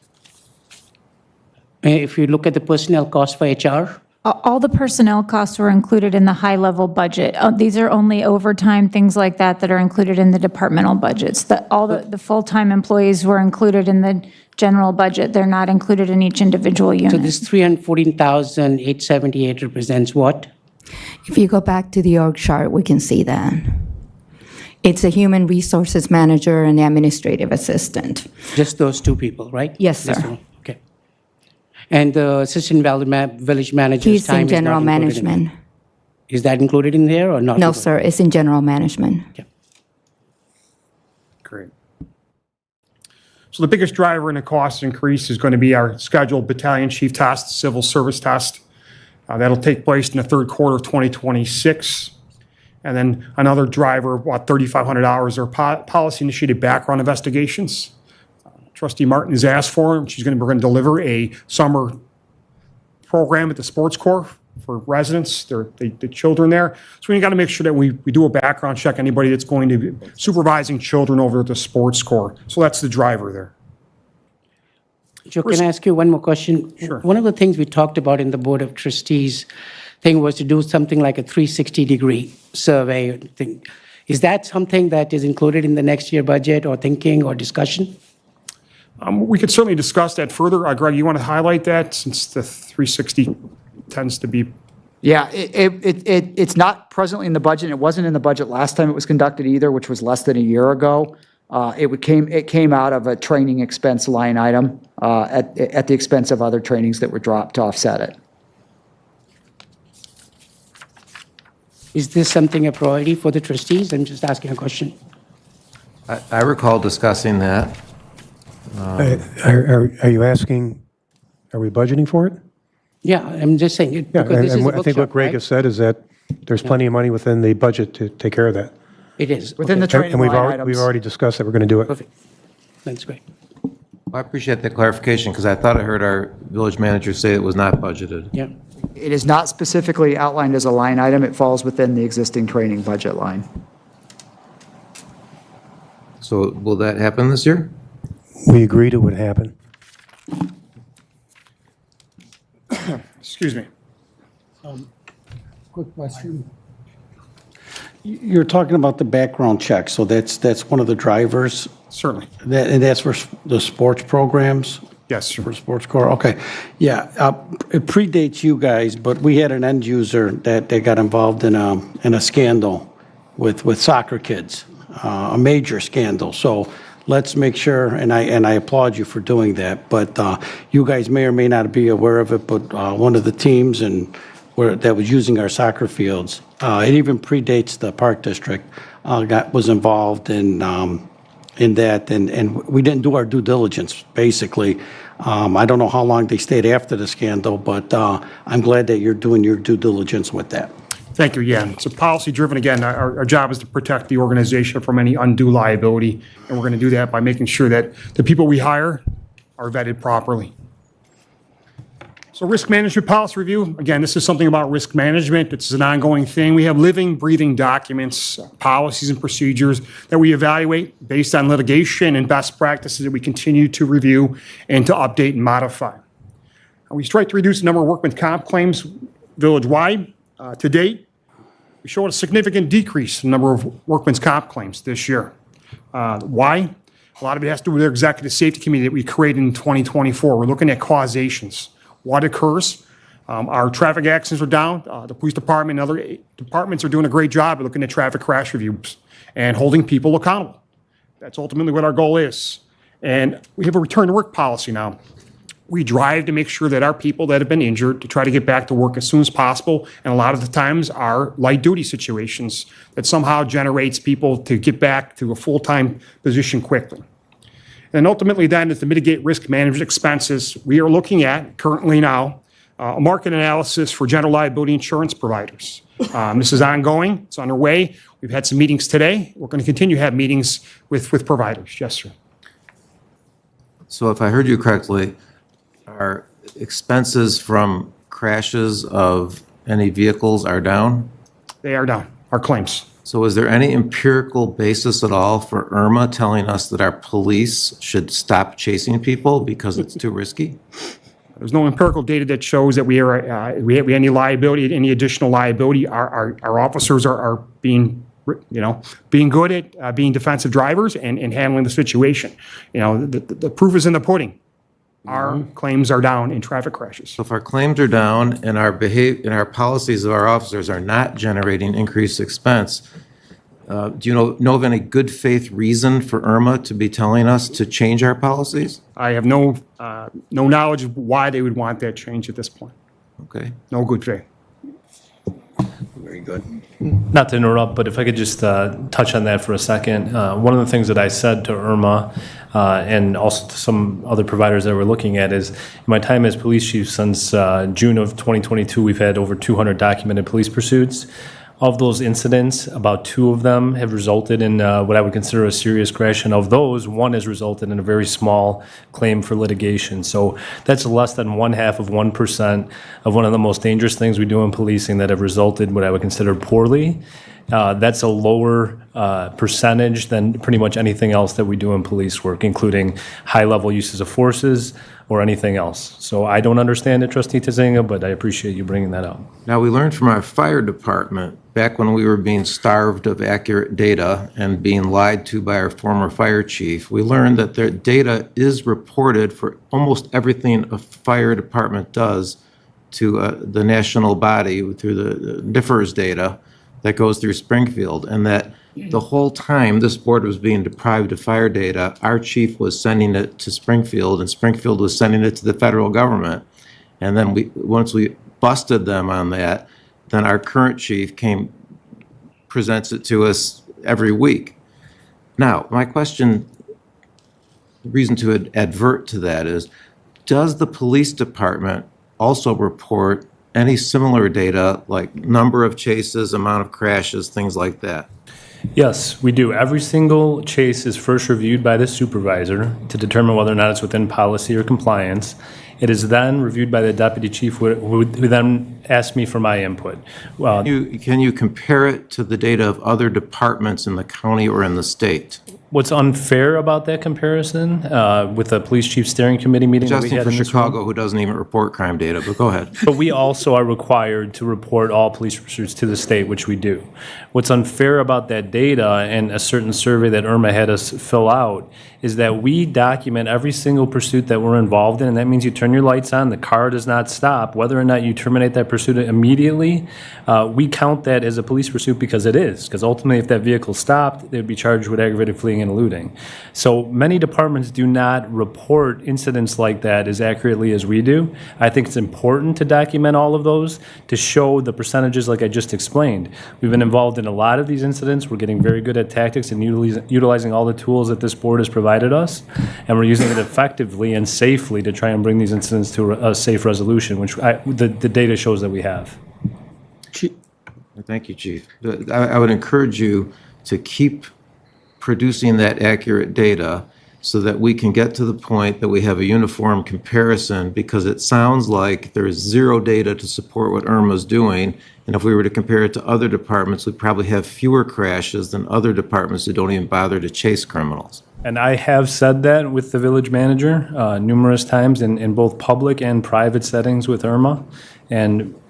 If you look at the personnel cost for HR? All the personnel costs were included in the high-level budget. These are only overtime, things like that, that are included in the departmental budgets. All the full-time employees were included in the general budget. They're not included in each individual So unit. this 314,878 represents what? If you go back to the org chart, we can see that. It's a human resources manager and the administrative assistant. Just those two people, right? Yes, Just sir. one, okay. And the assistant village manager's He's time in is not general included in management. it? Is that included in there or not? No, included? sir, it's in general management. Great. So the biggest driver in the cost increase is going to be our scheduled battalion chief test, civil service test. That'll take place in the third quarter of 2026. And then another driver, about $3,500, are policy-initiated background investigations. Trustee Martin has asked for them. We're going to deliver a summer program at the sports corps for residents, the children there. So we got to make sure that we do a background check, anybody that's going to be supervising children over at the sports corps. So that's the driver there. Joe, can I ask you one more question? Sure. One of the things we talked about in the Board of Trustees thing was to do something like a 360-degree survey thing. Is that something that is included in the next year budget or thinking or discussion? We could certainly discuss that further. Greg, you want to highlight that since the 360 tends to be... Yeah, it's not presently in the budget. It wasn't in the budget last time it was conducted either, which was less than a year ago. It came out of a training expense line item at the expense of other trainings that were dropped to offset it. Is this something a priority for the trustees? I'm just asking a question. I recall discussing that. Are you asking, are we budgeting for it? Yeah, I'm just saying, Yeah, because this is a I think what bookshop, Greg right? has said is that there's plenty of money within the budget to take care of that. It is. Within the okay. training And we've line we've items. already discussed that we're going to do it. Perfect. That's great. I appreciate that clarification because I thought I heard our village manager say it was not budgeted. Yeah. It is not specifically outlined as a line item. It falls within the existing training budget line. So will that happen this year? We agreed it would happen. Excuse me. Quick question. You're talking about the background check, so that's one of the drivers, Certainly. and that's for the sports programs? Yes, sir. For sports core, okay. Yeah, it predates you guys, but we had an end user that got involved in a scandal with soccer kids, a major scandal. So let's make sure, and I applaud you for doing that, but you guys may or may not be aware of it, but one of the teams that was using our soccer fields, it even predates the park district, was involved in that, and we didn't do our due diligence, basically. I don't know how long they stayed after the scandal, but I'm glad that you're doing your due diligence with that. Thank you. Yeah, it's a policy-driven. Again, our job is to protect the organization from any undue liability, and we're going to do that by making sure that the people we hire are vetted properly. So risk management policy review, again, this is something about risk management. It's an ongoing thing. We have living, breathing documents, policies and procedures that we evaluate based on litigation and best practices that we continue to review and to update and modify. We strive to reduce the number of workman's comp claims village-wide. To date, we showed a significant decrease in the number of workman's comp claims this year. Why? A lot of it has to do with our executive safety committee that we created in 2024. We're looking at causations. What occurs? Our traffic accidents are down. The police department and other departments are doing a great job of looking at traffic crash reviews. and holding people accountable. That's ultimately what our goal is. And we have a return to work policy now. We drive to make sure that our people that have been injured to try to get back to work as soon as possible. And a lot of the times are light duty situations that somehow generates people to get back to a full-time position quickly. And ultimately then is to mitigate risk management expenses. We are looking at currently now a market analysis for general liability insurance providers. This is ongoing. It's underway. We've had some meetings today. We're going to continue to have meetings with providers. Yes, sir. So if I heard you correctly, our expenses from crashes of any vehicles are down? They are down, our claims. So is there any empirical basis at all for Irma telling us that our police should stop chasing people because it's too risky? There's no empirical data that shows that we have any liability, any additional liability. Our officers are being, being good at being defensive drivers and handling the situation. The proof is in the pudding. Our claims are down in traffic crashes. So if our claims are down and our policies of our officers are not generating increased expense, do you know of any good faith reason for Irma to be telling us to change our policies? I have no knowledge of why they would want that change at this point. Okay. No good faith. Very good. Not to interrupt, but if I could just touch on that for a second. One of the things that I said to Irma and also to some other providers that we're looking at is, in my time as police chief since June of 2022, we've had over 200 documented police pursuits. Of those incidents, about 2 of them have resulted in what I would consider a serious crash, and of those, 1 has resulted in a very small claim for litigation. So that's less than 0.5% of one of the most dangerous things we do in policing that have resulted what I would consider poorly. That's a lower percentage than pretty much anything else that we do in police work, including high-level uses of forces or anything else. So I don't understand it, Trustee Tizinga, but I appreciate you bringing that up. Now, we learned from our fire department, back when we were being starved of accurate data and being lied to by our former fire chief, we learned that their data is reported for almost everything a fire department does to the national body through the NIFRS data that goes through Springfield, and that the whole time this board was being deprived of fire data, our chief was sending it to Springfield, and Springfield was sending it to the federal government. And then once we busted them on that, then our current chief presents it to us every week. Now, my question, the reason to advert to that is, does the police department also report any similar data, like number of chases, amount of crashes, things like that? Yes, we do. Every single chase is first reviewed by the supervisor to determine whether or not it's within policy or compliance. It is then reviewed by the deputy chief, who then asks me for my input. Can you compare it to the data of other departments in the county or in the state? What's unfair about that comparison with the police chief steering committee meeting that we Justin had for in this room? Chicago, who doesn't even report crime data, but go ahead. But we also are required to report all police pursuits to the state, which we do. What's unfair about that data and a certain survey that Irma had us fill out is that we document every single pursuit that we're involved in, and that means you turn your lights on, the car does not stop. Whether or not you terminate that pursuit immediately, we count that as a police pursuit because it is, because ultimately if that vehicle stopped, they would be charged with aggravated fleeing and eluding. So many departments do not report incidents like that as accurately as we do. I think it's important to document all of those to show the percentages like I just explained. We've been involved in a lot of these incidents. We're getting very good at tactics and utilizing all the tools that this board has provided us, and we're using it effectively and safely to try and bring these incidents to a safe resolution, which the data shows that we have. Thank you, Chief. I would encourage you to keep producing that accurate data so that we can get to the point that we have a uniform comparison, because it sounds like there's zero data to support what Irma's doing. And if we were to compare it to other departments, we'd probably have fewer crashes than other departments who don't even bother to chase criminals. And I have said that with the village manager numerous times in both public and private settings with Irma, and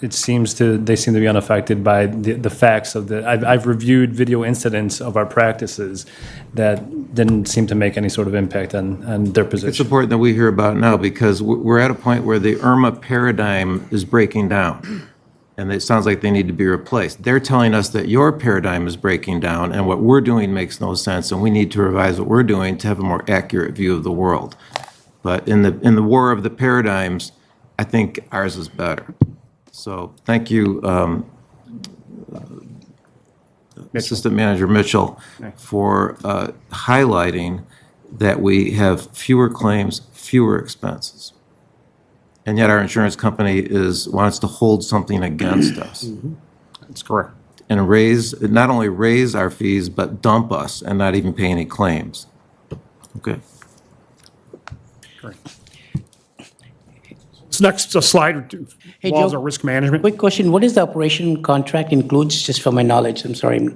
they seem to be unaffected by the facts of I've reviewed video incidents of our practices that didn't seem to make any sort of impact on their position. It's important that we hear about it now, because we're at a point where the Irma paradigm is breaking down. and it sounds like they need to be replaced. They're telling us that your paradigm is breaking down and what we're doing makes no sense, and we need to revise what we're doing to have a more accurate view of the world. But in the war of the paradigms, I think ours is better. So thank you, Assistant Manager Mitchell, for highlighting that we have fewer claims, fewer expenses. And yet our insurance company wants to hold something against us. That's correct. And not only raise our fees, but dump us and not even pay any claims. Okay. This next slide Hey, involves Joe. our risk management. Quick question, what is the operation contract includes, just for my knowledge? I'm sorry.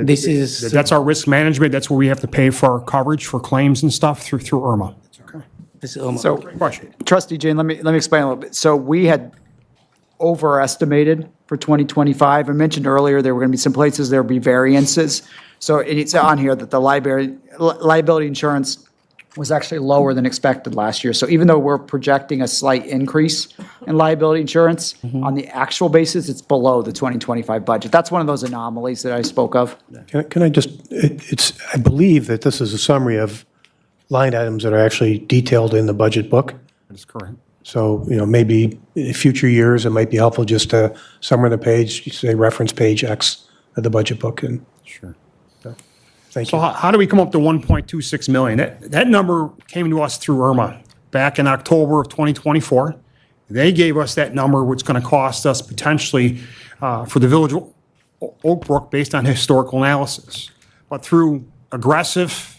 This is, That's our risk management. That's where we have to pay for our coverage for claims and stuff through IRMA. this is, So, Question. Trustee Jane, let me explain a little bit. So we had overestimated for 2025. I mentioned earlier there were going to be some places there would be variances. So it's on here that the liability insurance was actually lower than expected last year. So even though we're projecting a slight increase in liability insurance, on the actual basis, it's below the 2025 budget. That's one of those anomalies that I spoke of. Can I just, I believe that this is a summary of line items that are actually detailed in the budget book. That is correct. So, maybe in future years, it might be helpful just to somewhere on the page, you say reference page X of the budget book, and Sure. thank So you. how do we come up to 1.26 million? That number came to us through IRMA back in October of 2024. They gave us that number, which is going to cost us potentially for the village of Oak Brook based on historical analysis. But through aggressive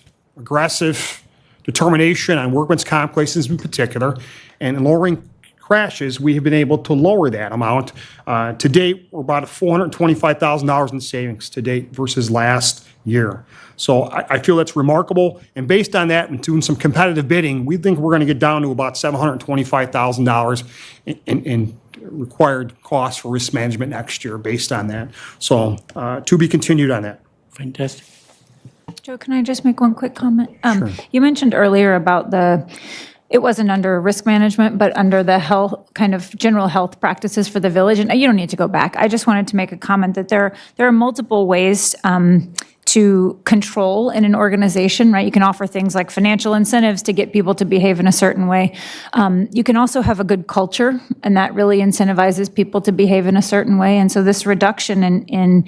determination on workman's comp cases in particular, and lowering crashes, we have been able to lower that amount. To date, we're about $425,000 in savings to date versus last year. So I feel that's remarkable. And based on that and doing some competitive bidding, we think we're going to get down to about $725,000 in required costs for risk management next year based on that. So to be continued on that. fantastic. Joe, can I just make one quick comment? You mentioned earlier about it wasn't under risk management, but under the health, kind of general health practices for the village. And you don't need to go back. I just wanted to make a comment that there are multiple ways to control in an organization, right? You can offer things like financial incentives to get people to behave in a certain way. You can also have a good culture, and that really incentivizes people to behave in a certain way. And so this reduction in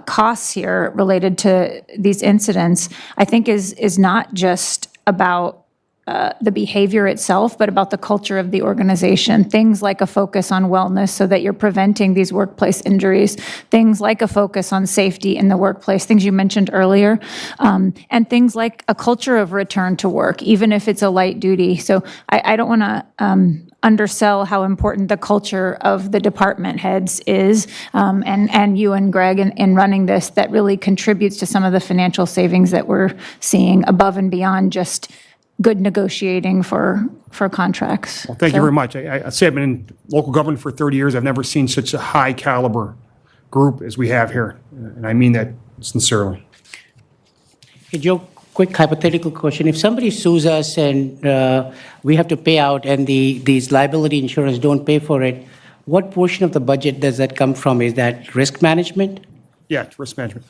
costs here related to these incidents, I think is not just about the behavior itself, but about the culture of the organization. Things like a focus on wellness so that you're preventing these workplace injuries. Things like a focus on safety in the workplace, things you mentioned earlier. And things like a culture of return to work, even if it's a light duty. So I don't want to undersell how important the culture of the department heads is, and you and Greg in running this, that really contributes to some of the financial savings that we're seeing above and beyond just good negotiating for contracts. Well, thank you very much. I say I've been in local government for 30 years. I've never seen such a high caliber group as we have here. And I mean that sincerely. Hey, Joe, quick hypothetical question. If somebody sues us and we have to pay out and these liability insurance don't pay for it, what portion of the budget does that come from? Is that risk management? Yeah, it's risk management.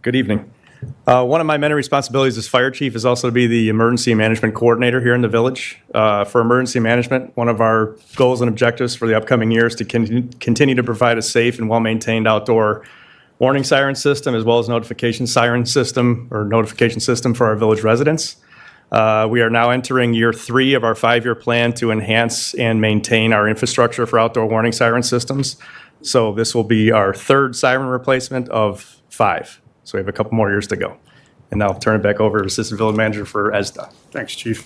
Good evening. One of my many responsibilities as fire chief is also to be the emergency management coordinator here in the village. For emergency management, one of our goals and objectives for the upcoming year is to continue to provide a safe and well-maintained outdoor warning siren system, as well as notification siren system or notification system for our village residents. We are now entering year 3 of our 5-year plan to enhance and maintain our infrastructure for outdoor warning siren systems. So this will be our 3rd siren replacement of 5. So we have a couple more years to go. And now I'll turn it back over to Assistant Village Manager for ESDA. Thanks, Chief.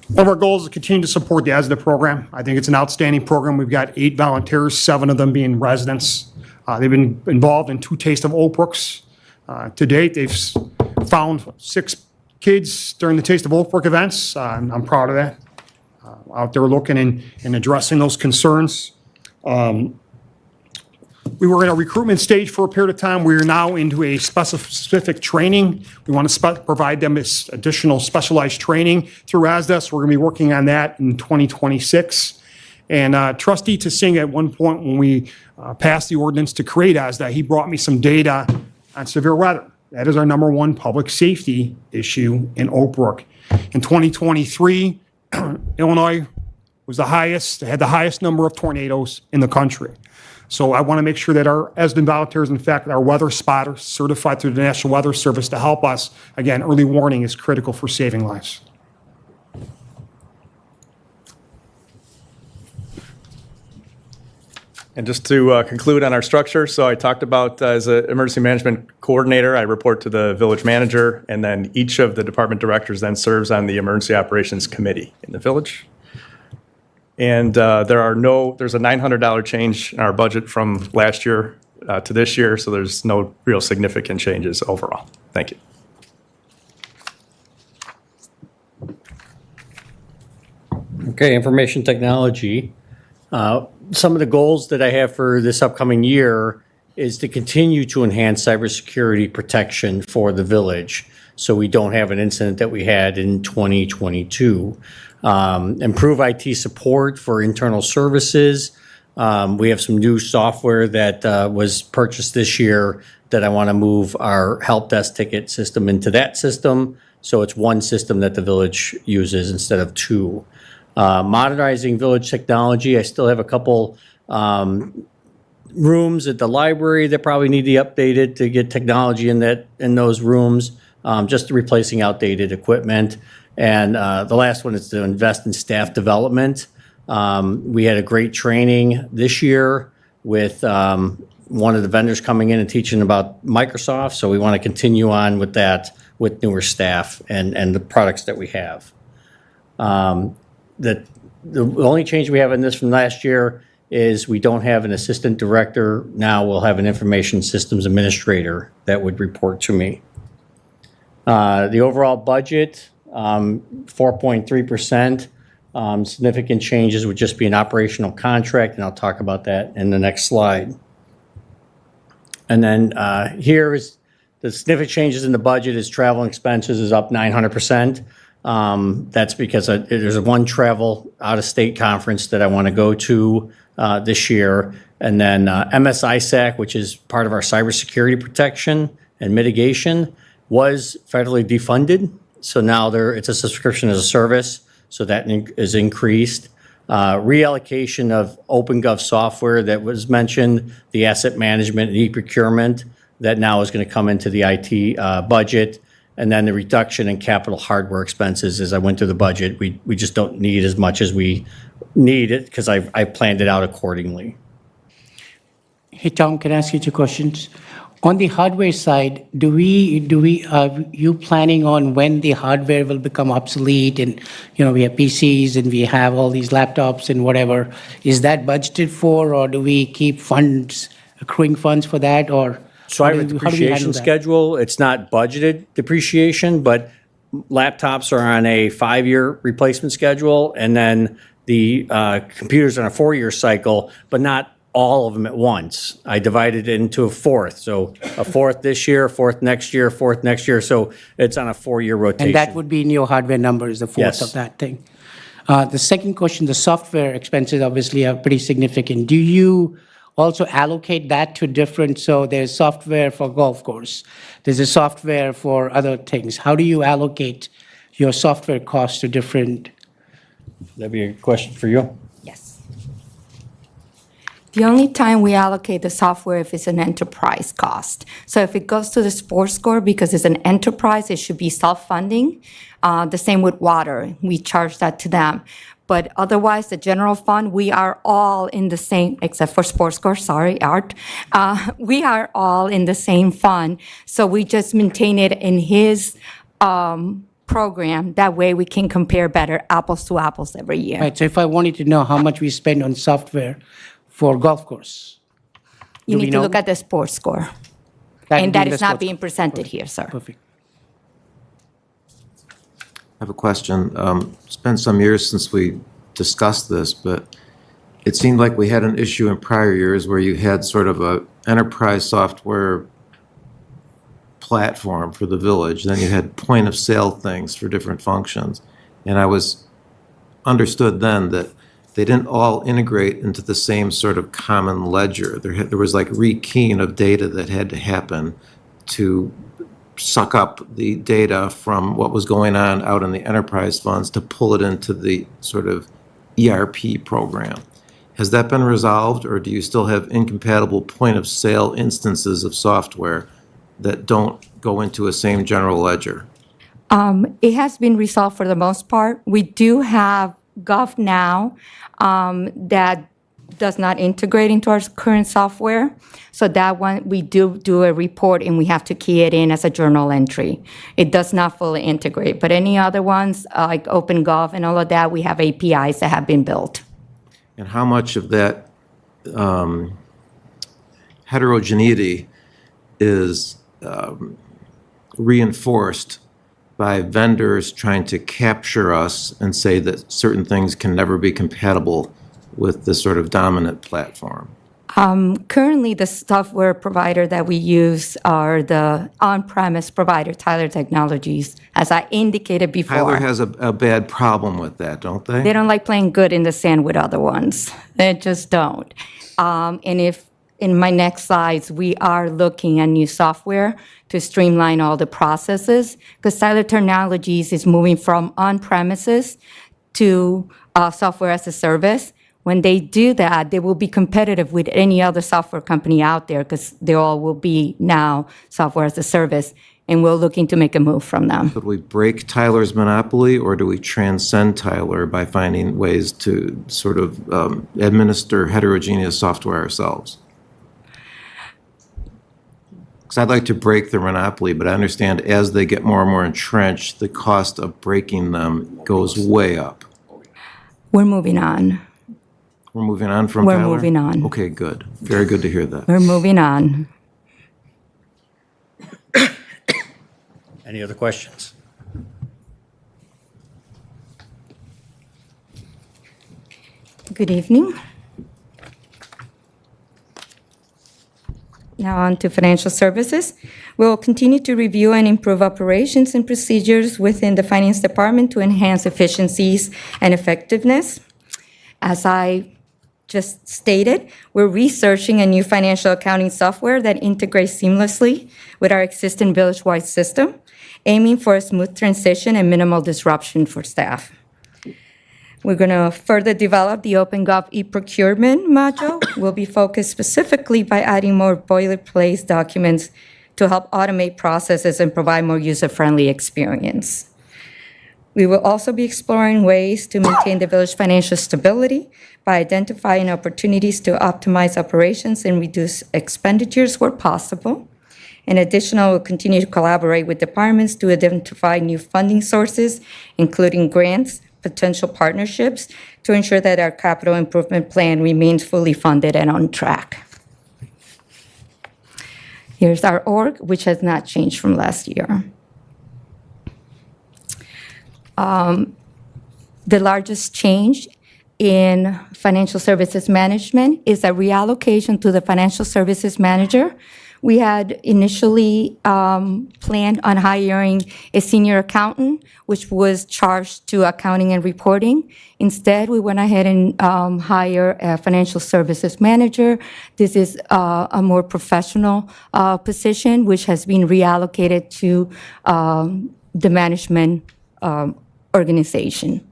One of our goals is to continue to support the ESDA program. I think it's an outstanding program. We've got 8 volunteers, 7 of them being residents. They've been involved in 2 Taste of Oak Brooks. To date, they've found 6 kids during the Taste of Oak Brook events. I'm proud of that. Out there looking and addressing those concerns. We were in a recruitment stage for a period of time. We are now into a specific training. We want to provide them this additional specialized training through ASDA, so we're going to be working on that in 2026. And Trustee Tsing, at one point when we passed the ordinance to create ASDA, he brought me some data on severe weather. That is our number one public safety issue in Oak Brook. In 2023, Illinois was had the highest number of tornadoes in the country. So I want to make sure that our ESDN volunteers, in fact, our weather spotters certified through the National Weather Service to help us. Again, early warning is critical for saving lives. And just to conclude on our structure, so I talked about as an emergency management coordinator, I report to the village manager, and then each of the department directors then serves on the emergency operations committee in the village. And there's a $900 change in our budget from last year to this year, so there's no real significant changes overall. Thank you. Okay, information technology. Some of the goals that I have for this upcoming year is to continue to enhance cybersecurity protection for the village, so we don't have an incident that we had in 2022. Improve IT support for internal services. We have some new software that was purchased this year that I want to move our help desk ticket system into that system, so it's one system that the village uses instead of two. Modernizing village technology. I still have a couple rooms at the library that probably need to be updated to get technology in those rooms, just replacing outdated equipment. And the last one is to invest in staff development. We had a great training this year with one of the vendors coming in and teaching about Microsoft, so we want to continue on with that with newer staff and the products that we have. The only change we have in this from last year is we don't have an assistant director. Now we'll have an information systems administrator that would report to me. The overall budget, 4.3%. Significant changes would just be an operational contract, and I'll talk about that in the next slide. And then here is the significant changes in the budget is travel and expenses is up 900%. That's because there's one travel out-of-state conference that I want to go to this year. And then MSISAC, which is part of our cybersecurity protection and mitigation, was federally defunded. So now it's a subscription as a service, so that is increased. Reallocation of OpenGov software that was mentioned, the asset management and e-procurement, that now is going to come into the IT budget. And then the reduction in capital hardware expenses. As I went through the budget, we just don't need as much as we need it because I planned it out accordingly. Hey, Tom, can I ask you two questions? On the hardware side, are you planning on when the hardware will become obsolete? And, we have PCs and we have all these laptops and whatever. Is that budgeted for, or do we keep accruing funds for that, or? So I have a depreciation schedule. It's not budgeted depreciation, but laptops are on a 5-year replacement schedule, and then the computers on a 4-year cycle, but not all of them at once. I divided it into a fourth. So a fourth this year, a fourth next year, a fourth next year. So it's on a 4-year rotation. And that would be in your hardware numbers, the fourth of that thing. The second question, the software expenses obviously are pretty significant. Do you also allocate that to different, so there's software for golf course, there's a software for other things. How do you allocate your software costs to different? That'd be a question for you. Yes. The only time we allocate the software if it's an enterprise cost. So if it goes to the sports score, because it's an enterprise, it should be self-funding. The same with water. We charge that to them. But otherwise, the general fund, we are all in the same, except for sports score, sorry, Art. We are all in the same fund. So we just maintain it in his program. That way we can compare better apples to apples every year. Right, so if I wanted to know how much we spend on software for golf course. You need to look at the sports score. And that is not being presented Perfect. here, sir. Perfect. I have a question. It's been some years since we discussed this, but it seemed like we had an issue in prior years where you had sort of a enterprise software platform for the village, then you had point of sale things for different functions. And I was understood then that they didn't all integrate into the same sort of common ledger. There was like rekeying of data that had to happen to suck up the data from what was going on out in the enterprise funds to pull it into the sort of ERP program. Has that been resolved, or do you still have incompatible point of sale instances of software that don't go into a same general ledger? It has been resolved for the most part. We do have GovNow that does not integrate into our current software. So that one, we do a report and we have to key it in as a journal entry. It does not fully integrate, but any other ones, like OpenGov and all of that, we have APIs that have been built. And how much of that heterogeneity is reinforced by vendors trying to capture us and say that certain things can never be compatible with the sort of dominant platform? Currently, the software provider that we use are the on-premise provider, Tyler Technologies, as I indicated before. Tyler has a bad problem with that, don't they? They don't like playing good in the sand with other ones. They just don't. And if in my next slides, we are looking at new software to streamline all the processes, because Tyler Technologies is moving from on-premises to software as a service. When they do that, they will be competitive with any other software company out there, because they all will be now software as a service, and we're looking to make a move from them. Could we break Tyler's monopoly, or do we transcend Tyler by finding ways to sort of administer heterogeneous software ourselves? Because I'd like to break their monopoly, but I understand as they get more and more entrenched, the cost of breaking them goes way up. We're moving on. We're moving on from We're Tyler? moving on. Okay, good. Very good to hear that. We're moving on. Any other questions? Good evening. Now on to financial services. We will continue to review and improve operations and procedures within the finance department to enhance efficiencies and effectiveness. As I just stated, we're researching a new financial accounting software that integrates seamlessly with our existing village-wide system, aiming for a smooth transition and minimal disruption for staff. We're going to further develop the OpenGov e-procurement module. We'll be focused specifically by adding more boilerplate documents to help automate processes and provide more user-friendly experience. We will also be exploring ways to maintain the village financial stability by identifying opportunities to optimize operations and reduce expenditures where possible. In addition, we'll continue to collaborate with departments to identify new funding sources, including grants, potential partnerships, to ensure that our capital improvement plan remains fully funded and on track. Here's our org, which has not changed from last year. The largest change in financial services management is a reallocation to the financial services manager. We had initially planned on hiring a senior accountant, which was charged to accounting and reporting. Instead, we went ahead and hired a financial services manager. This is a more professional position, which has been reallocated to the management organization.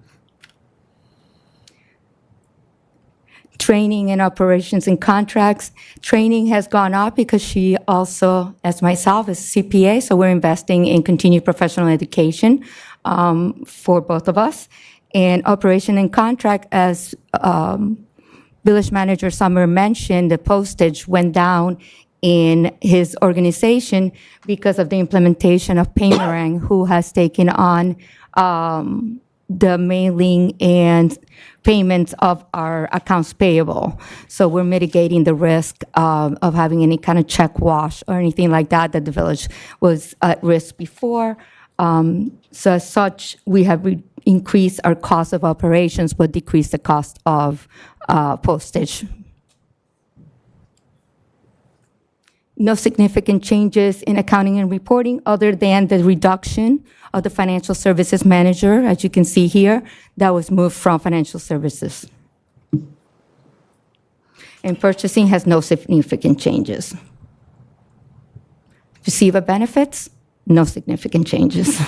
Training and operations and contracts. Training has gone up because she also, as myself, is CPA, so we're investing in continued professional education for both of us. And operation and contract, as Village Manager Summer mentioned, the postage went down in his organization because of the implementation of Paymerang, who has taken on the mailing and payments of our accounts payable. So we're mitigating the risk of having any kind of check wash or anything like that the village was at risk before. So as such, we have increased our cost of operations, but decreased the cost of postage. No significant changes in accounting and reporting other than the reduction of the financial services manager, as you can see here, that was moved from financial services. And purchasing has no significant changes. Receiver benefits, no significant changes.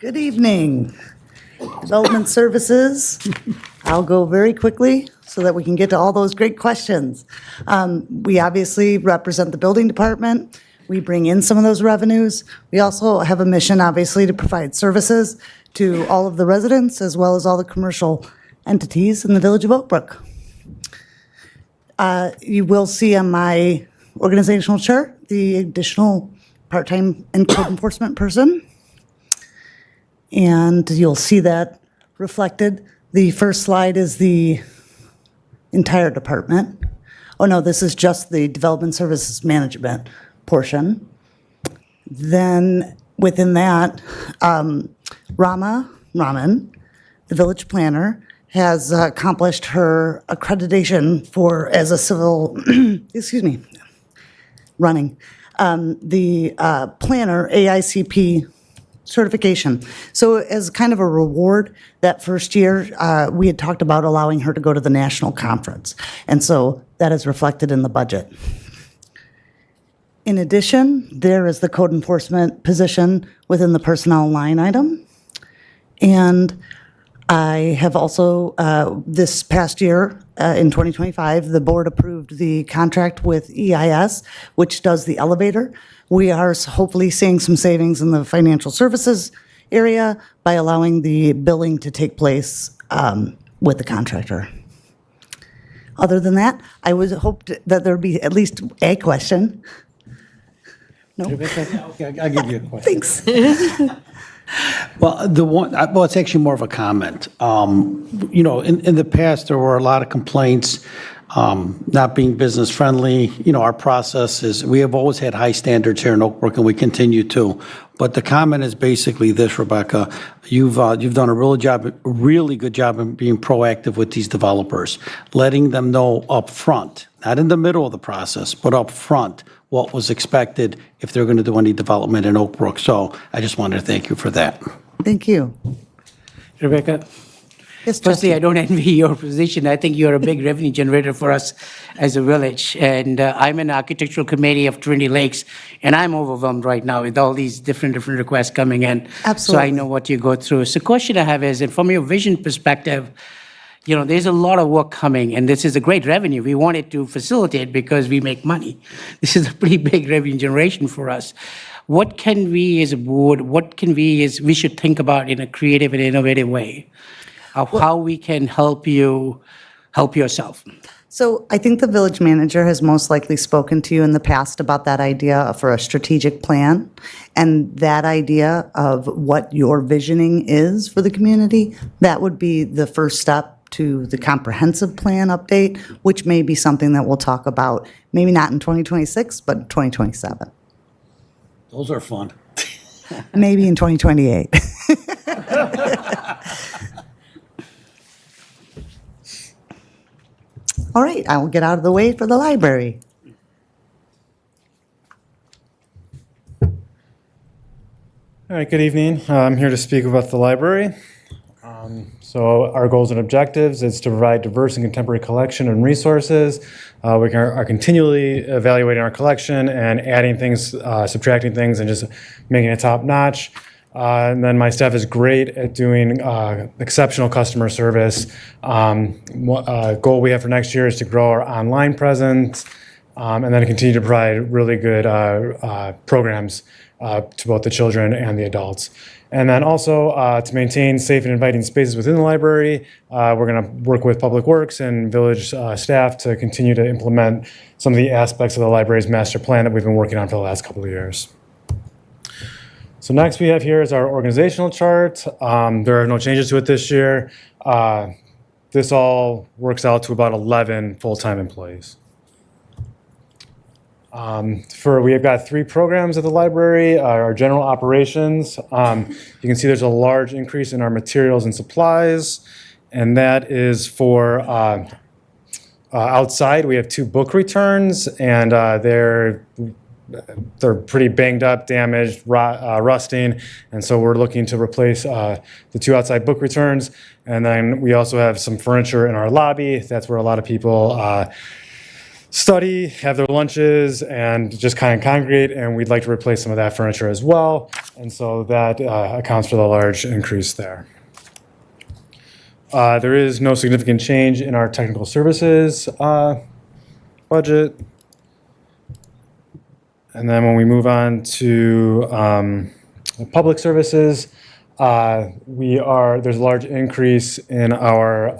Good evening. Development Services. I'll go very quickly so that we can get to all those great questions. We obviously represent the building department. We bring in some of those revenues. We also have a mission, obviously, to provide services to all of the residents as well as all the commercial entities in the Village of Oak Brook. You will see on my organizational chart the additional part-time and code enforcement person. And you'll see that reflected. The first slide is the entire department. Oh, no, this is just the Development Services Management portion. Then within that, Raman, the village planner, has accomplished her accreditation for, as a civil, running, the planner AICP certification. So as kind of a reward, that first year, we had talked about allowing her to go to the national conference. And so that is reflected in the budget. In addition, there is the code enforcement position within the personnel line item. And I have also, this past year, in 2025, the board approved the contract with EIS, which does the elevator. We are hopefully seeing some savings in the financial services area by allowing the billing to take place with the contractor. Other than that, I would hope that there'd be at least a question. No? Okay, I'll give you a question. Thanks. Well, it's actually more of a comment. You know, in the past, there were a lot of complaints, not being business friendly. You know, our process is, we have always had high standards here in Oak Brook, and we continue to. But the comment is basically this, Rebecca, you've done a really good job in being proactive with these developers, letting them know up front, not in the middle of the process, but up front, what was expected if they're going to do any development in Oak Brook. So I just wanted to thank you for that. Thank you. Rebecca? Yes, Firstly, I don't envy your position. I think you're a big revenue generator for us as a village. And I'm in the architectural committee of Trinity Lakes, and I'm overwhelmed right now with all these different requests coming in. Absolutely. So I know what you go through. So the question I have is, and from your vision perspective, you know, there's a lot of work coming, and this is a great revenue. We want it to facilitate because we make money. This is a pretty big revenue generation for us. What can we as a board, we should think about in a creative and innovative way of how we can help you help yourself? So I think the village manager has most likely spoken to you in the past about that idea for a strategic plan. And that idea of what your visioning is for the community, that would be the first step to the comprehensive plan update, which may be something that we'll talk about, maybe not in 2026, but 2027. Those are fun. Maybe in 2028. All right, I will get out of the way for the library. All right, good evening. I'm here to speak about the library. So our goals and objectives is to provide diverse and contemporary collection and resources. We are continually evaluating our collection and adding things, subtracting things, and just making it top notch. And then my staff is great at doing exceptional customer service. Goal we have for next year is to grow our online presence, and then continue to provide really good programs to both the children and the adults. And then also to maintain safe and inviting spaces within the library, we're going to work with Public Works and village staff to continue to implement some of the aspects of the library's master plan that we've been working on for the last couple of years. So next we have here is our organizational chart. There are no changes to it this year. this all works out to about 11 full-time employees. We have got 3 programs at the library. Our general operations, you can see there's a large increase in our materials and supplies, and that is for outside. We have 2 book returns, and they're pretty banged up, damaged, rusting, and so we're looking to replace the 2 outside book returns. And then we also have some furniture in our lobby. That's where a lot of people study, have their lunches, and just kind of congregate, and we'd like to replace some of that furniture as well. And so that accounts for the large increase there. There is no significant change in our technical services budget. And then when we move on to public services, there's a large increase in our